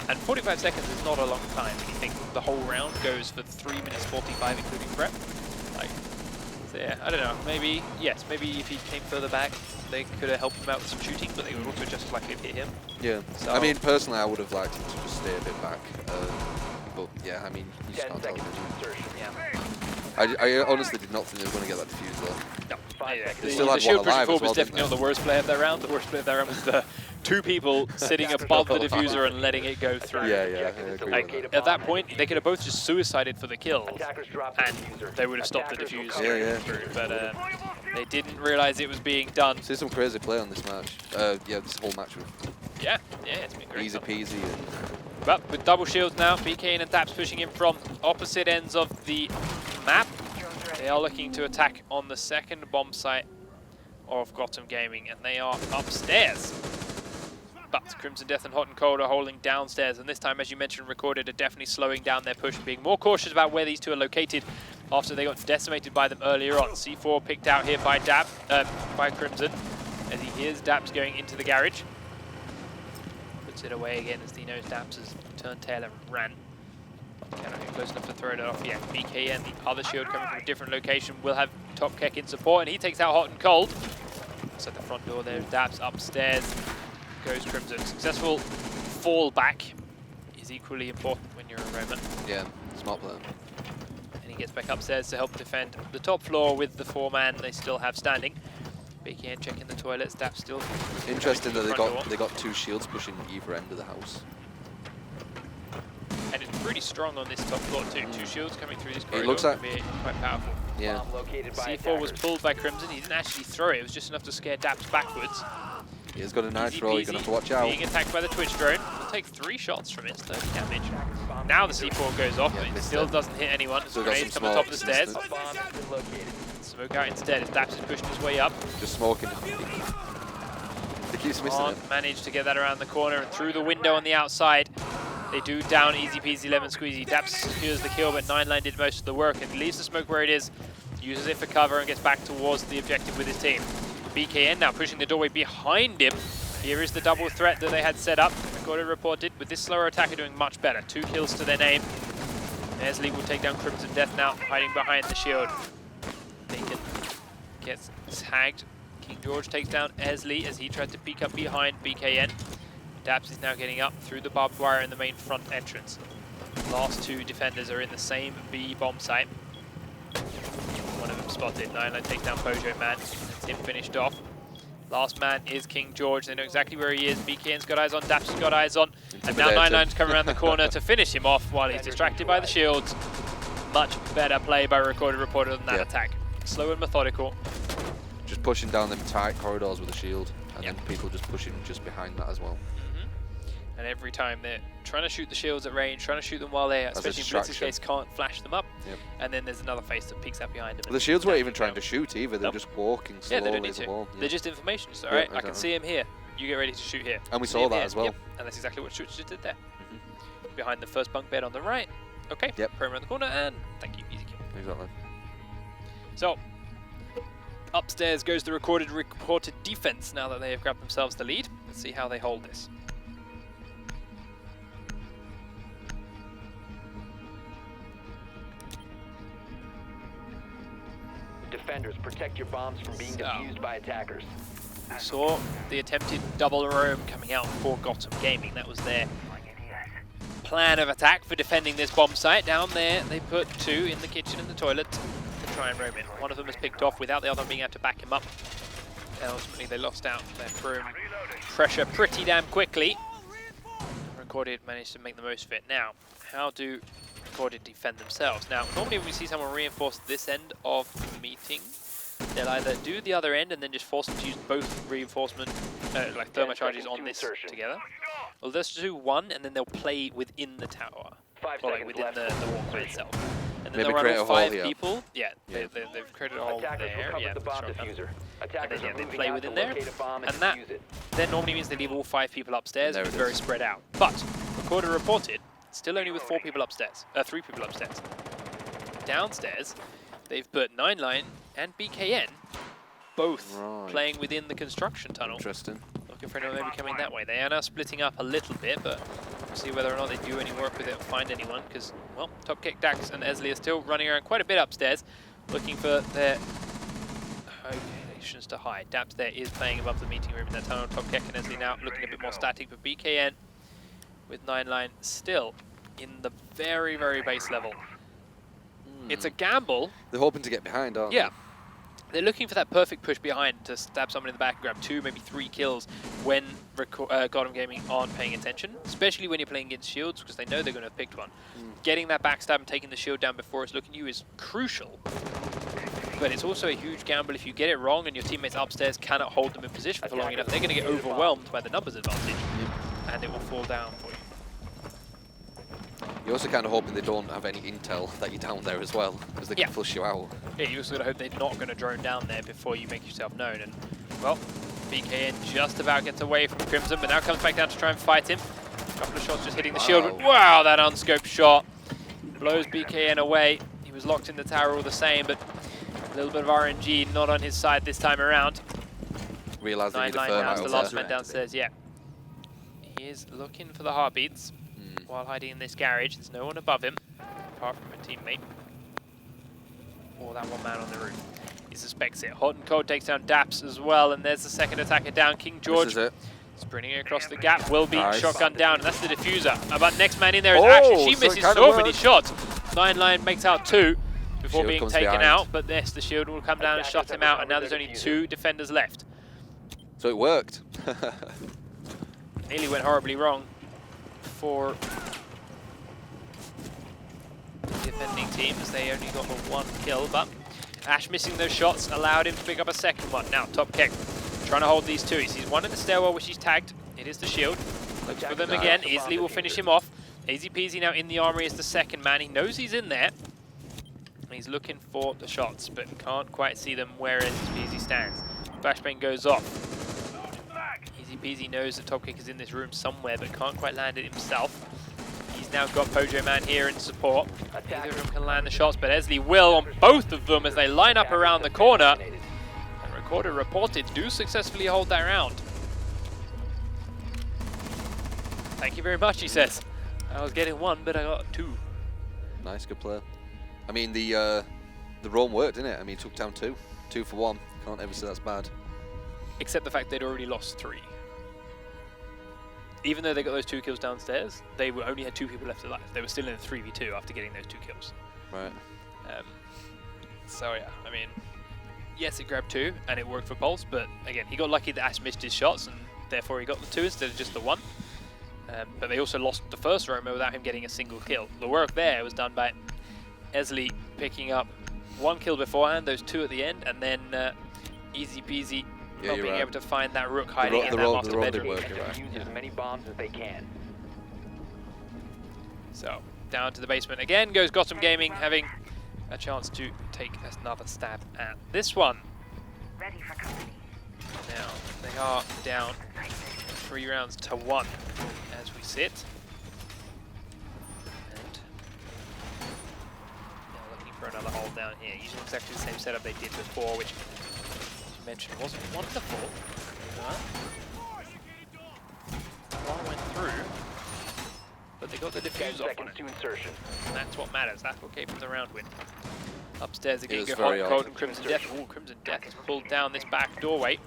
S1: And 45 seconds is not a long time. When you think the whole round goes for 3 minutes 45, including prep. Like, so yeah, I don't know. Maybe, yes, maybe if he came further back, they could have helped him out with some shooting, but they would also just likely have hit him.
S2: Yeah.
S1: So,
S2: I mean, personally, I would have liked him to just stay a bit back. But yeah, I mean, you just
S3: 10
S2: can't tell.
S3: seconds to insertion.
S1: yeah.
S2: I honestly did not think they were going to get that diffuser.
S1: No. Yeah,
S2: They still had
S1: shield
S2: one
S1: pushing
S2: alive
S1: forward
S2: as well,
S1: was definitely
S2: didn't
S1: not the worst play of that round. The worst play of that round was the two people sitting above the diffuser and letting it go through.
S2: Yeah, I agree
S1: Like,
S2: with that.
S1: at that point, they could have both just suicided for the kills,
S3: Attackers drop the
S1: and
S3: diffuser.
S1: they would have stopped the
S3: Attackers
S1: diffuser.
S3: will
S2: Yeah,
S3: cover.
S2: yeah.
S1: But they didn't realise it was being done.
S2: See some crazy play on this match. Yeah, this whole match was
S1: Yeah, it's been great.
S2: easy peasy. And
S1: But with double shields now, BKN and Daps pushing in from opposite ends of the map. They are looking to attack on the second bomb site of Gotham Gaming, and they are upstairs. But Crimson Death and Hot and Cold are holding downstairs, and this time, as you mentioned, Recorded are definitely slowing down their push and being more cautious about where these two are located after they got decimated by them earlier on. C4 picked out here by by Crimson, as he hears Daps going into the garage. Puts it away again as he knows Daps has turned tail and ran. Cannot get close enough to throw it off yet. BKN, the other shield coming from a different location, will have Top Keck in support, and he takes out Hot and Cold. So at the front door there's Daps. Upstairs goes Crimson. Successful fall back is equally important when you're a Roman.
S2: Yeah, smart plan.
S1: And he gets back upstairs to help defend the top floor with the 4-man they still have standing. BKN checking the toilets. Daps still.
S2: Interesting that they got 2 shields pushing either end of the house.
S1: And it's pretty strong on this top floor too. 2 shields coming through this corridor.
S2: It looks like
S1: can be quite powerful.
S2: Yeah.
S1: C4 was pulled by Crimson. He didn't actually throw it. It was just enough to scare Daps backwards.
S2: He's got a nitro. You're gonna have to watch out.
S1: Being attacked by the Twitch drone. We'll take 3 shots from it. 30 damage. Now the C4 goes off, but it still doesn't hit anyone. As grenades come on top of the stairs. Smoke out instead as Daps is pushing his way up.
S2: Just smoking. He keeps missing it.
S1: Managed to get that around the corner and through the window on the outside. They do down easy peasy lemon squeezy. Daps secures the kill, but 9line did most of the work and leaves the smoke where it is, uses it for cover and gets back towards the objective with his team. BKN now pushing the doorway behind him. Here is the double threat that they had set up. Recorded reported with this slower attacker doing much better. 2 kills to their name. Esley will take down Crimson Death now, hiding behind the shield. Bacon gets tagged. King George takes down Esley as he tried to peek up behind BKN. Daps is now getting up through the barbed wire in the main front entrance. Last 2 defenders are in the same B bomb site. One of them spotted. 9line takes down Bojo Man. That's him finished off. Last man is King George. They know exactly where he is. BKN's got eyes on, Daps has got eyes on. And now 9line's come around the corner to finish him off while he's distracted by the shields. Much better play by Recorded Reporter than that attack. Slow and methodical.
S2: Just pushing down them tight corridors with a shield. And then people just pushing just behind that as well.
S1: And every time they're trying to shoot the shields at range, trying to shoot them while they, especially in Blitz's case, can't flash them up. And then there's another face that peeks up behind them.
S2: But the shields weren't even trying to shoot either, they're just walking slowly.
S1: Yeah, they don't need to. They're just information. So, alright, I can see him here. You get ready to shoot here.
S2: And we saw that as well.
S1: Yep. And that's exactly what Schutz just did there. Behind the first bunk bed on the right. Okay, put him around the corner, and thank you, easy kill.
S2: Exactly.
S1: So, upstairs goes the reported defense now that they have grabbed themselves the lead. Let's see how they hold this.
S3: Defenders, protect your bombs from being defused by attackers.
S1: We saw the attempted double roam coming out for Gotham Gaming. That was their plan of attack for defending this bomb site. Down there, they put 2 in the kitchen and the toilet to try and roam in. One of them is picked off without the other being able to back him up. And ultimately, they lost out their room pressure pretty damn quickly. Recorded managed to make the most of it. Now, how do Recorded defend themselves? Now, normally when we see someone reinforce this end of the meeting, they'll either do the other end and then just force them to use both reinforcement, like thermo charges on this together. Well, let's do one and then they'll play within the tower, or like within the walkway itself. And then they'll run all 5 people. Yeah, they've created a hole there. Yeah, and then they play within there. And that then normally means they leave all 5 people upstairs, very spread out. But Recorder reported, still only with 4 people upstairs, 3 people upstairs. Downstairs, they've put 9line and BKN both playing within the construction tunnel.
S2: Interesting.
S1: Looking for anyone maybe coming that way. They are now splitting up a little bit, but we'll see whether or not they do any work with it or find anyone, because, well, Top Kick, Dax and Esley are still running around quite a bit upstairs, looking for their locations to hide. Daps there is playing above the meeting room in that tunnel. Top Kick and Esley now looking a bit more static, but BKN with 9line still in the very, very base level. It's a gamble.
S2: They're hoping to get behind, aren't they?
S1: Yeah. They're looking for that perfect push behind to stab someone in the back and grab 2, maybe 3 kills when Gotham Gaming aren't paying attention, especially when you're playing against shields, because they know they're going to have picked one. Getting that backstab and taking the shield down before it's looking at you is crucial, but it's also a huge gamble if you get it wrong and your teammates upstairs cannot hold them in position for long enough. They're going to get overwhelmed by the numbers advantage, and it will fall down for you.
S2: You're also kind of hoping they don't have any intel that you're down there as well, because they can flush you out.
S1: Yeah, you also got to hope they're not going to drone down there before you make yourself known. And, well, BKN just about gets away from Crimson, but now comes back down to try and fight him. A couple of shots just hitting the shield. But wow, that unscoped shot blows BKN away. He was locked in the tower all the same, but a little bit of RNG not on his side this time around.
S2: Realised they need a
S1: 9-9
S2: firm
S1: now is the
S2: out
S1: last
S2: there.
S1: man downstairs, yeah. He is looking for the heartbeats while hiding in this garage. There's no one above him, apart from a teammate. Or that one man on the roof. He suspects it. Hot and Cold takes down Daps as well, and there's the second attacker down. King George
S2: This is it.
S1: sprinting across the gap, will be
S2: Nice.
S1: shotgun down, and that's the diffuser. But next man in there is
S2: Oh,
S1: Action. She
S2: so it
S1: misses
S2: kinda
S1: so many
S2: worked.
S1: shots. 9-9 makes out 2 before
S2: Shield
S1: being
S2: comes
S1: taken
S2: behind.
S1: out, but yes, the shield will come down and shut him out, and now there's only 2 defenders left.
S2: So it worked.
S1: Nearly went horribly wrong for the defending team as they only got the 1 kill, but Ash missing those shots allowed him to pick up a second one. Now, Top Keck trying to hold these 2. He sees one in the stairwell, which he's tagged. It is the shield. Looks for them again. Easily will finish him off. Easy peasy now in the armory as the second man. He knows he's in there. He's looking for the shots, but can't quite see them where Easy Peasy stands. Flashbang goes off. Easy Peasy knows that Top Kick is in this room somewhere, but can't quite land it himself. He's now got Pojo Man here in support. Neither of them can land the shots, but Esley will on both of them as they line up around the corner. And Recorder reported do successfully hold that round. Thank you very much, he says. I was getting 1, but I got 2.
S2: Nice, good player. I mean, the roam worked, didn't it? I mean, he took down 2. 2 for 1. Can't ever say that's bad.
S1: Except the fact they'd already lost 3. Even though they got those 2 kills downstairs, they only had 2 people left alive. They were still in a 3v2 after getting those 2 kills.
S2: Right.
S1: So yeah, I mean, yes, it grabbed 2 and it worked for Pulse, but again, he got lucky that Ash missed his shots and therefore he got the 2 instead of just the 1. But they also lost the first Roma without him getting a single kill. The work there was done by Esley picking up 1 kill beforehand, those 2 at the end, and then Easy Peasy not being able to find that Rook hiding in that master bedroom.
S3: Defuse as many bombs as they can.
S1: So, down to the basement again goes Gotham Gaming, having a chance to take another stab at this one.
S4: Ready for company.
S1: Now, they are down 3 rounds to 1 as we sit. And now looking for another hole down here, using exactly the same setup they did before, which, as you mentioned, wasn't wonderful. Ball went through, but they got the diffuse off on it.
S3: To insertion.
S1: And that's what matters. That's what gave them the round win. Upstairs again,
S2: was
S1: go
S2: very
S1: Hot,
S2: odd.
S1: Cold, and Crimson Death. Ooh, Crimson Death has pulled down this back doorway.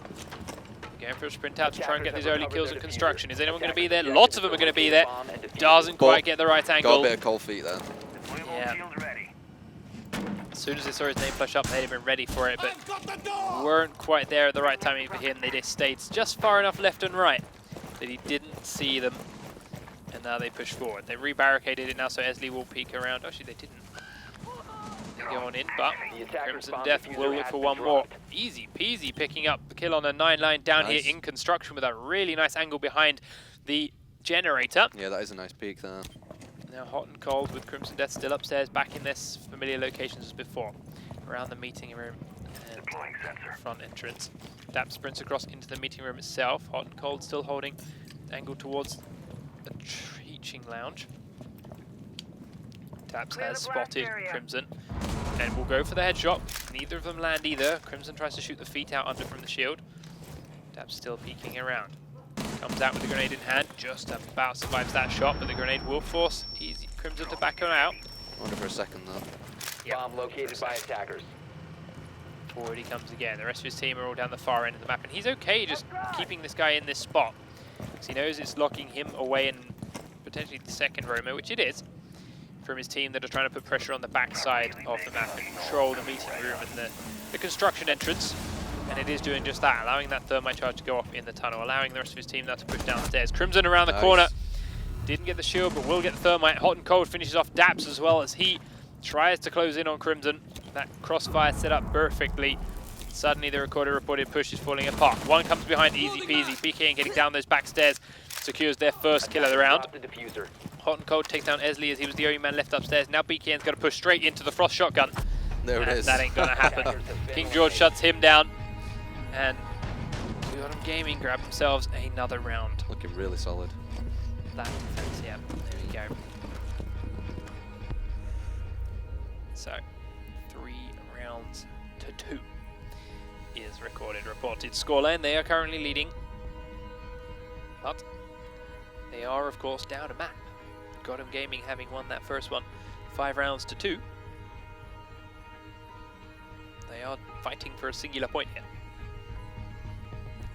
S1: Going for a sprint out to try and get these early kills in construction. Is anyone going to be there? Lots of them are going to be there. Doesn't quite get the right
S2: Got a
S1: angle.
S2: bit of cold feet there.
S1: Yeah. As soon as they saw his name flash up, they'd have been ready for it, but weren't quite there at the right timing for him. They just stayed just far enough left and right that he didn't see them. And now they push forward. They re-barricaded it now, so Esley will peek around. Actually, they didn't. They go on in, but Crimson Death will look for 1 more. Easy peasy picking up the kill on a 9-line down here in construction with a really nice angle behind the generator.
S2: Yeah, that is a nice peek there.
S1: Now Hot and Cold with Crimson Death still upstairs, back in this familiar locations as before. Around the meeting room and front entrance. Dap sprints across into the meeting room itself. Hot and Cold still holding angle towards the teaching lounge. Taps has spotted Crimson and will go for the headshot. Neither of them land either. Crimson tries to shoot the feet out under from the shield. Taps still peeking around. Comes out with the grenade in hand, just about survives that shot, but the grenade will force Easy Crimson to back on out.
S2: I wonder for a second though.
S3: Bomb located by attackers.
S1: Forward he comes again. The rest of his team are all down the far end of the map, and he's okay just keeping this guy in this spot, because he knows it's locking him away in potentially the second Roma, which it is, from his team that are trying to put pressure on the backside of the map and control the meeting room and the construction entrance. And it is doing just that, allowing that thermite charge to go off in the tunnel, allowing the rest of his team now to push downstairs. Crimson around the corner. Didn't get the shield, but will get the thermite. Hot and Cold finishes off Daps as well as he tries to close in on Crimson. That crossfire set up perfectly. Suddenly the Recorder reported push is falling apart. 1 comes behind Easy Peasy. BK getting down those back stairs secures their first kill of the round. Hot and Cold takes down Esley as he was the only man left upstairs. Now BKN's got to push straight into the Frost shotgun.
S2: There it is.
S1: That ain't gonna happen. King George shuts him down. And Got 'em Gaming grab themselves another round.
S2: Looking really solid.
S1: That defense, yeah. There we go. So, 3 rounds to 2 is recorded. Reported scoreline. They are currently leading, but they are, of course, down a map. Got 'em Gaming having won that first one 5 rounds to 2. They are fighting for a singular point here.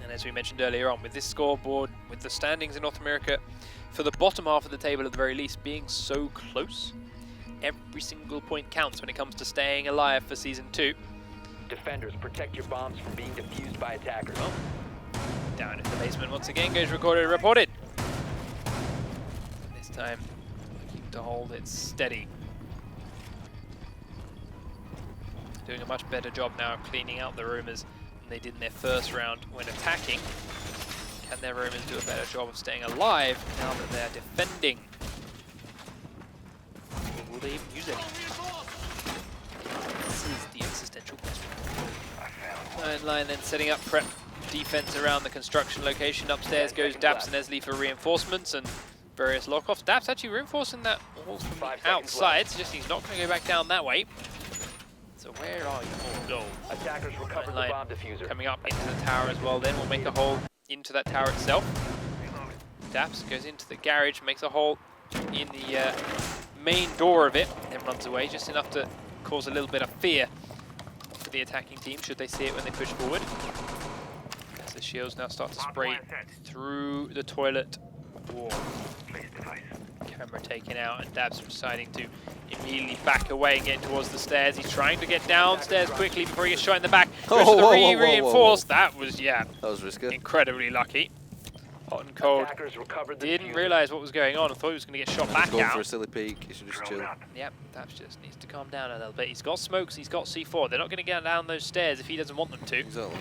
S1: And as we mentioned earlier on, with this scoreboard, with the standings in North America, for the bottom half of the table at the very least, being so close, every single point counts when it comes to staying alive for Season 2.
S3: Defenders, protect your bombs from being defused by attackers.
S1: Well, down in the basement once again goes recorded and reported. This time, looking to hold it steady. Doing a much better job now of cleaning out the rumors than they did in their first round when attacking. Can their rumors do a better job of staying alive now that they're defending? Or will they even use any? This is the existential question. Line then setting up prep defense around the construction location. Upstairs goes Daps and Esley for reinforcements and various lockoffs. Daps actually reinforcing that wall from the outside, suggesting he's not going to go back down that way. So where are you? Oh, no.
S3: Attackers recover the bomb diffuser.
S1: Coming up into the tower as well. Then we'll make a hole into that tower itself. Daps goes into the garage, makes a hole in the main door of it, then runs away, just enough to cause a little bit of fear for the attacking team should they see it when they push forward. As the shields now start to spray through the toilet wall. Camera taken out, and Dabs deciding to immediately back away and get towards the stairs. He's trying to get downstairs quickly before he gets shot in the back. Goes to the reinforced. That was, yeah,
S2: that was risky.
S1: Incredibly lucky. Hot and cold. Didn't realise what was going on. I thought he was going to get shot back
S2: going
S1: out.
S2: For a silly peek. He should just chill.
S1: Yep, Dabs just needs to calm down a little bit. He's got smokes. He's got C4. They're not going to get down those stairs if he doesn't want them to.
S2: Exactly.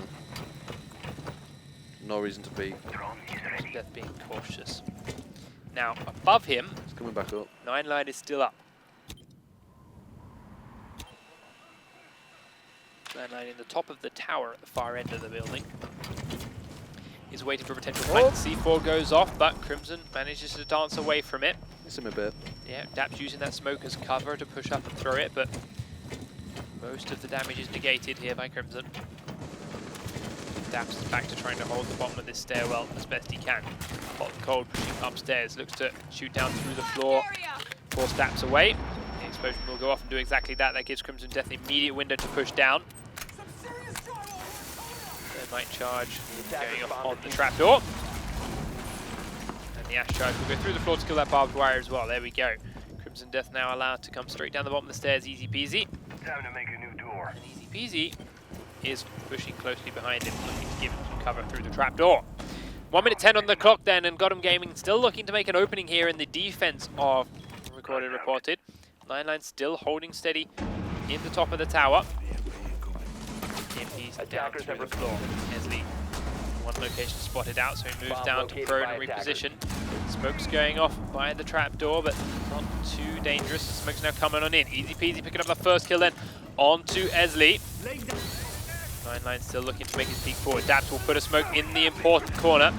S2: No reason to be.
S1: Death being cautious. Now, above him,
S2: it's coming back up.
S1: 9 line is still up. 9 line in the top of the tower at the far end of the building. He's waiting for potential flank. C4 goes off, but Crimson manages to dance away from it.
S2: It's him a bit.
S1: Yeah, Daps using that smoke as cover to push up and throw it, but most of the damage is negated here by Crimson. Daps is back to trying to hold the bottom of this stairwell as best he can. Hot and cold pushing upstairs, looks to shoot down through the floor, force Daps away. The explosion will go off and do exactly that. That gives Crimson Death an immediate window to push down. They might charge, going off on the trapdoor. And the Ash charge will go through the floor to kill that barbed wire as well. There we go. Crimson Death now allowed to come straight down the bottom of the stairs, easy peasy.
S5: Time to make a new door.
S1: And easy peasy is pushing closely behind him, looking to give him some cover through the trapdoor. 1 minute 10 on the clock then, and Got 'em Gaming still looking to make an opening here in the defense of recorded reported. 9 line still holding steady in the top of the tower. MP's down through the floor. Esley, one location spotted out, so he moves down to prone and reposition. Smoke's going off by the trapdoor, but not too dangerous. Smoke's now coming on in. Easy peasy picking up the first kill then onto Esley. 9 line still looking to make his peek forward. Daps will put a smoke in the important corner.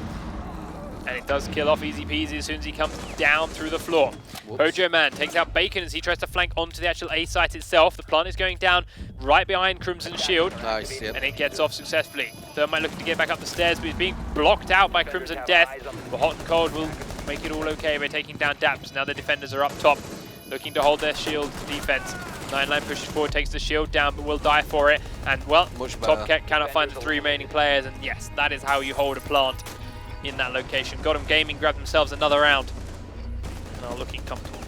S1: And it does kill off easy peasy as soon as he comes down through the floor. Hojo Man takes out Bacon as he tries to flank onto the actual A site itself. The plant is going down right behind Crimson's shield.
S2: Nice, yep.
S1: And it gets off successfully. Thermite looking to get back up the stairs, but he's being blocked out by Crimson Death. But Hot and Cold will make it all okay by taking down Daps. Now the defenders are up top, looking to hold their shield defense. 9 line pushes forward, takes the shield down, but will die for it. And well, Top Cat cannot find the 3 remaining players. And yes, that is how you hold a plant in that location. Got 'em Gaming grab themselves another round and are looking comfortable.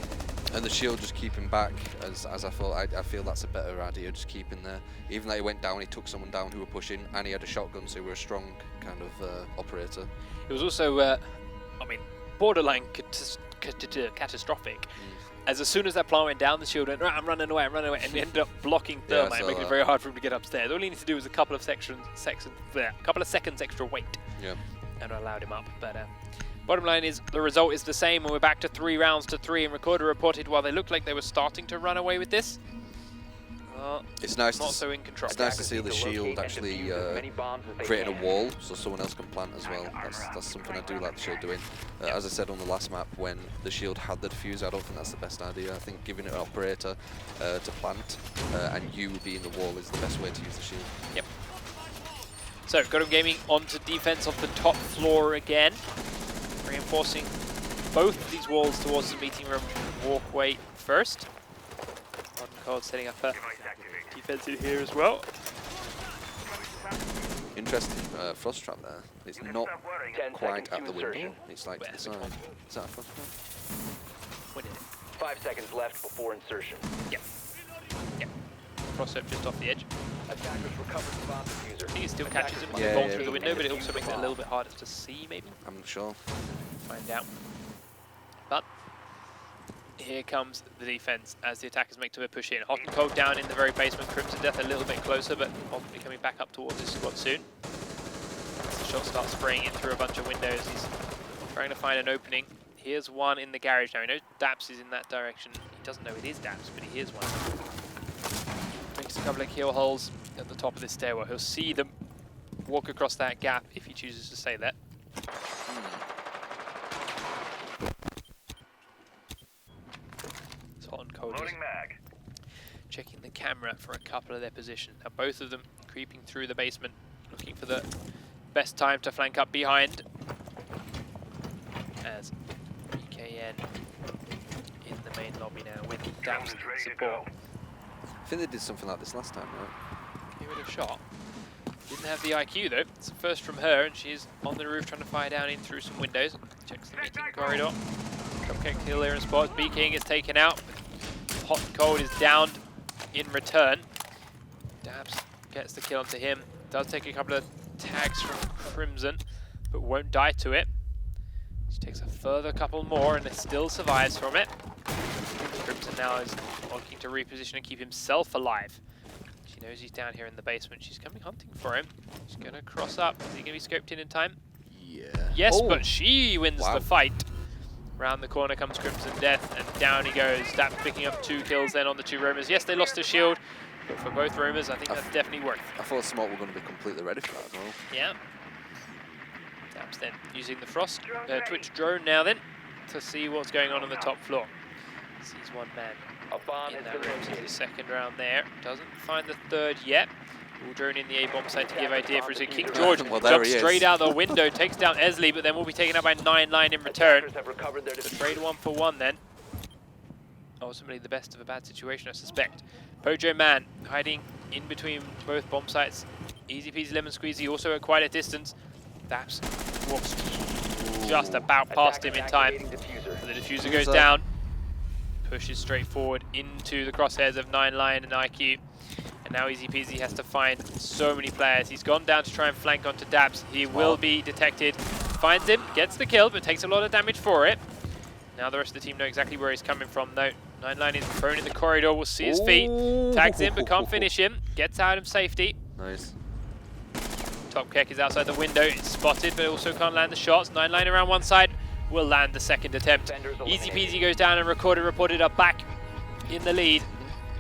S2: And the shield just keeping back, as I feel that's a better idea, just keeping there. Even though he went down, he took someone down who were pushing, and he had a shotgun, so he was a strong kind of operator.
S1: It was also, I mean, borderline catastrophic. As soon as that plant went down, the shield went, right, I'm running away, and ended up blocking Thermite, making it very hard for him to get upstairs. All he needs to do was a couple of seconds extra wait.
S2: Yeah.
S1: And allowed him up. But bottom line is the result is the same, and we're back to 3 rounds to 3. And Recorder reported while they looked like they were starting to run away with this,
S2: It's nice.
S1: Not so in control.
S2: It's nice to see the shield actually creating a wall, so someone else can plant as well. That's something I do like the shield doing. As I said on the last map, when the shield had the diffuser, I don't think that's the best idea. I think giving it an operator to plant and you being the wall is the best way to use the shield.
S1: Yep. So, Gotham Gaming onto defense of the top floor again, reinforcing both of these walls towards the meeting room walkway first. Hot and Cold setting up a defense in here as well.
S2: Interesting frost trap there. It's not quite at the window. It's like to the side. Is that a frost trap?
S1: When is it?
S3: 5 seconds left before insertion.
S1: Yep. Yep. Frost trap just off the edge.
S3: Attackers recovered the bomb diffuser.
S1: I think it still catches him when
S2: Yeah,
S1: they bolt
S2: yeah,
S1: through the
S2: yeah.
S1: window, but it also makes it a little bit harder to see, maybe.
S2: I'm not sure.
S1: Find out. But here comes the defense as the attackers make to push in. Hot and Cold down in the very basement. Crimson Death a little bit closer, but ultimately coming back up towards his squad soon. As the shot starts spraying it through a bunch of windows, he's trying to find an opening. Here's one in the garage now. He knows Daps is in that direction. He doesn't know it is Daps, but he hears one. Makes a couple of kill holes at the top of this stairwell. He'll see them walk across that gap if he chooses to stay there. Hot and Cold is checking the camera for a couple of their positions. Now both of them creeping through the basement, looking for the best time to flank up behind. As BKN in the main lobby now with Daps support.
S2: I think they did something like this last time, right?
S1: Give it a shot. Didn't have the IQ though. It's a first from her, and she's on the roof trying to fire down in through some windows. Checks the meeting corridor. Cupcake kill here in spots. B King is taken out. Hot and Cold is downed in return. Dabs gets the kill onto him. Does take a couple of tags from Crimson, but won't die to it. She takes a further couple more and it still survives from it. Crimson now is looking to reposition and keep himself alive. She knows he's down here in the basement. She's coming hunting for him. She's going to cross up. Is he going to be scoped in time?
S2: Yeah.
S1: Yes,
S2: Oh.
S1: but she wins the fight. Round the corner comes Crimson Death, and down he goes. Daps picking up 2 kills then on the 2 roamers. Yes, they lost a shield, but for both roamers, I think that's definitely worth.
S2: I thought Smoke were going to be completely ready for that as well.
S1: Yeah. Daps then using the Frost Twitch drone now then to see what's going on the top floor. Sees one man
S3: A bomb
S1: in
S3: has
S1: that
S3: been
S1: room. Sees
S3: located.
S1: the second round there. Doesn't find the third yet. Will drone in the A-bomb site to give idea for his King George.
S2: Well, there
S1: jumps
S2: he is.
S1: straight out the window, takes down Esley, but then will be taken out by 9line in return.
S3: Attackers have recovered their
S1: The
S3: defuse.
S1: trade 1 for 1 then. Ultimately the best of a bad situation, I suspect. Pojo Man hiding in between both bomb sites. Easy peasy lemon squeezy, also at quite a distance. Daps walks just about past him in time.
S3: Activating diffuser.
S1: So the diffuser goes down. Pushes straight forward into the crosshairs of 9line and IQ. And now Easy Peasy has to find so many players. He's gone down to try and flank onto Daps. He will be detected. Finds him, gets the kill, but takes a lot of damage for it. Now the rest of the team know exactly where he's coming from, though. 9line is prone in the corridor. We'll see his feet. Tags him, but can't finish him. Gets out of safety.
S2: Nice.
S1: Top Keck is outside the window. It's spotted, but also can't land the shots. 9line around one side. Will land the second attempt. Easy Peasy goes down and reported up back in the lead.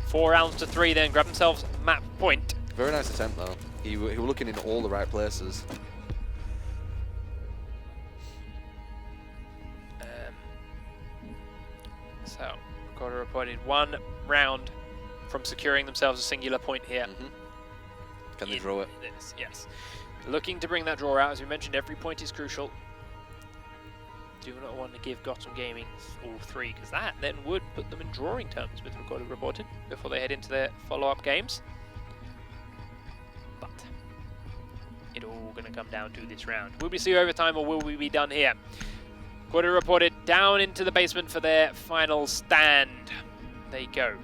S1: 4 rounds to 3 then, grab themselves map point.
S2: Very nice attempt though. He were looking in all the right places.
S1: So, Recorder reported 1 round from securing themselves a singular point here.
S2: Can they draw it?
S1: This, yes. Looking to bring that draw out, as we mentioned, every point is crucial. Do not want to give Gotham Gaming all 3, because that then would put them in drawing terms with Recorded Reported before they head into their follow-up games. But it all going to come down to this round. Will we see overtime or will we be done here? Recorded Reported down into the basement for their final stand. They go.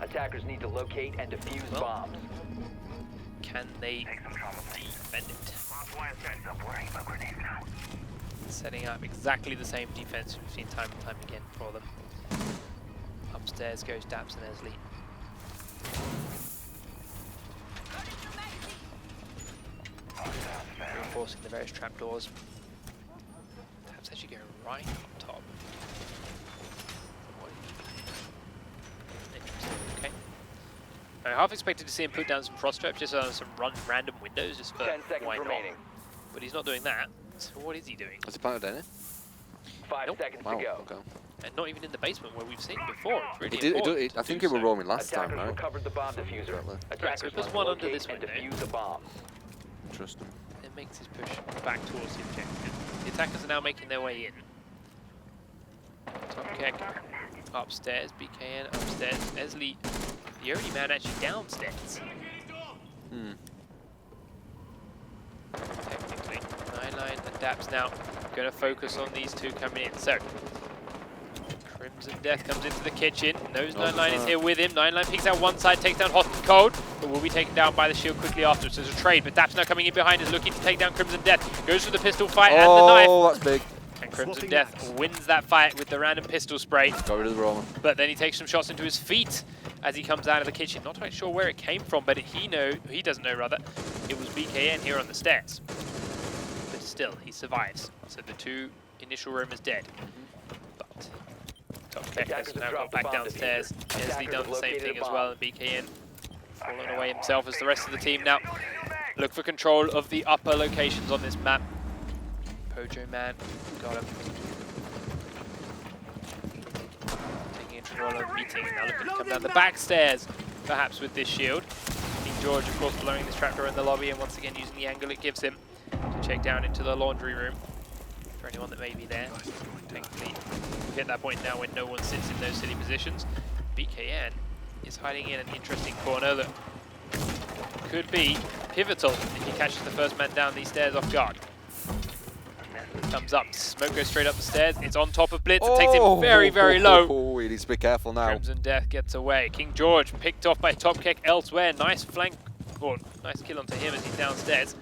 S3: Attackers need to locate and defuse bombs.
S1: Can they defend it? Setting up exactly the same defense we've seen time and time again for them. Upstairs goes Daps and Esley. Reinforcing the various trapdoors. Daps actually going right up top. Interesting, okay. I half expected to see him put down some frost traps just on some random windows, just for
S3: 10 seconds
S1: why not.
S3: remaining.
S1: But he's not doing that. So what is he doing?
S2: Has he planted any?
S3: 5
S1: Nope.
S3: seconds
S2: Wow,
S3: to go.
S2: okay.
S1: And not even in the basement where we've seen before. It's really
S2: He did,
S1: important
S2: I
S1: to
S2: think
S1: do
S2: he was
S1: so.
S2: roaming last time,
S3: Attackers
S2: right?
S3: recovered the bomb diffuser.
S2: Right,
S3: Attackers
S1: there's
S3: must
S1: one under
S3: locate
S1: this
S3: and
S1: window.
S3: defuse the bomb.
S2: Trust him.
S1: It makes his push back towards the objective. The attackers are now making their way in. Top kick upstairs, BKN upstairs. Esley, the only man actually downstairs. Technically. 9line and Daps now going to focus on these two coming in. So, Crimson Death comes into the kitchen. Knows 9line is here with him. 9line picks out one side, takes down Hot and Cold, but will be taken down by the shield quickly afterwards. There's a trade, but Daps now coming in behind is looking to take down Crimson Death. Goes for the pistol fight and the knife.
S2: Oh, that's big.
S1: And Crimson Death wins that fight with the random pistol spray.
S2: Got rid of the Roman.
S1: But then he takes some shots into his feet as he comes out of the kitchen. Not quite sure where it came from, but he doesn't know rather. It was BKN here on the stairs. But still, he survives. So the two initial roamers dead. But Top Kick has now got back downstairs. Esley done the same thing as well, and BKN falling away himself as the rest of the team now look for control of the upper locations on this map. Pojo Man got him. Taking control of meeting and now looking to come down the back stairs, perhaps with this shield. King George, of course, blowing this trapdoor in the lobby and once again using the angle it gives him to check down into the laundry room for anyone that may be there. Thankfully, we hit that point now when no one sits in those silly positions. BKN is hiding in an interesting corner that could be pivotal if he catches the first man down these stairs off guard. Comes up, smoke goes straight up the stairs, it's on top of Blitz, it takes him very, very low.
S2: Oh, he needs to be careful now.
S1: Crimson Death gets away. King George picked off by Top Kick elsewhere. Nice flank, or nice kill onto him as he's downstairs.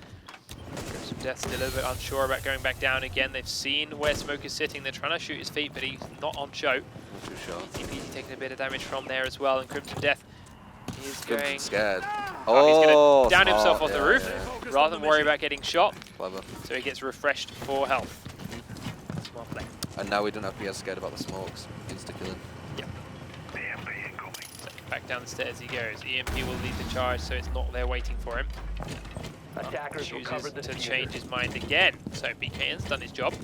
S1: Crimson Death still a little bit unsure about going back down again. They've seen where Smoke is sitting, they're trying to shoot his feet, but he's not on show.
S2: Not too sure.
S1: Easy peasy taking a bit of damage from there as well, and Crimson Death is going...
S2: Scared.
S1: Oh, he's going to down
S2: smart,
S1: himself off the roof,
S2: yeah.
S1: rather than worry about getting shot.
S2: Clever.
S1: So he gets refreshed for health. Smart play.
S2: And now we don't have to be as scared about the smokes. Insta-killing.
S1: Yep. So back down the stairs he goes. EMP will lead the charge, so it's not there waiting for him.
S3: Attackers
S1: Chooses
S3: recovered the
S1: to
S3: diffuser.
S1: change his mind again. So BKN's done his job.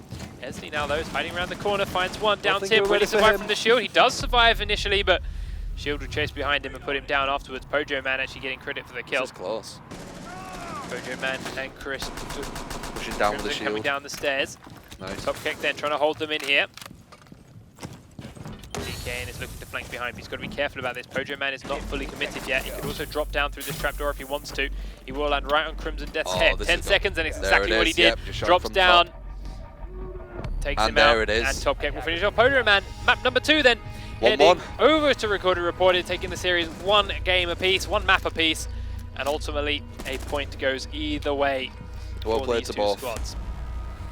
S1: Esley now though is hiding around the corner, finds one down
S2: think
S1: tip.
S2: we're
S1: Will he
S2: ready for
S1: survive
S2: him.
S1: from the shield? He does survive initially, but shield will chase behind him and put him down afterwards. Pojo Man actually getting credit for the kill.
S2: This is close.
S1: Pojo Man and Chris
S2: Pushing down with the
S1: Crimson coming
S2: shield.
S1: down the stairs.
S2: Nice.
S1: Top Kick then trying to hold them in here. BKN is looking to flank behind, but he's got to be careful about this. Pojo Man is not fully committed yet. He could also drop down through this trapdoor if he wants to. He will land right on Crimson Death's head.
S2: this
S1: 10
S2: is
S1: seconds and it's
S2: There
S1: exactly
S2: it
S1: what he
S2: is,
S1: did.
S2: yep, just shot
S1: Drops
S2: from
S1: down.
S2: top.
S1: Takes
S2: And
S1: him
S2: there
S1: out.
S2: it is.
S1: And Top Kick will finish off Pojo Man. Map number 2 then.
S2: 1-1.
S1: Heading over to Recorded Reported, taking the series one game apiece, one map apiece. And ultimately, a point goes either way
S2: Well
S1: for
S2: played
S1: these
S2: to
S1: two
S2: both.
S1: squads.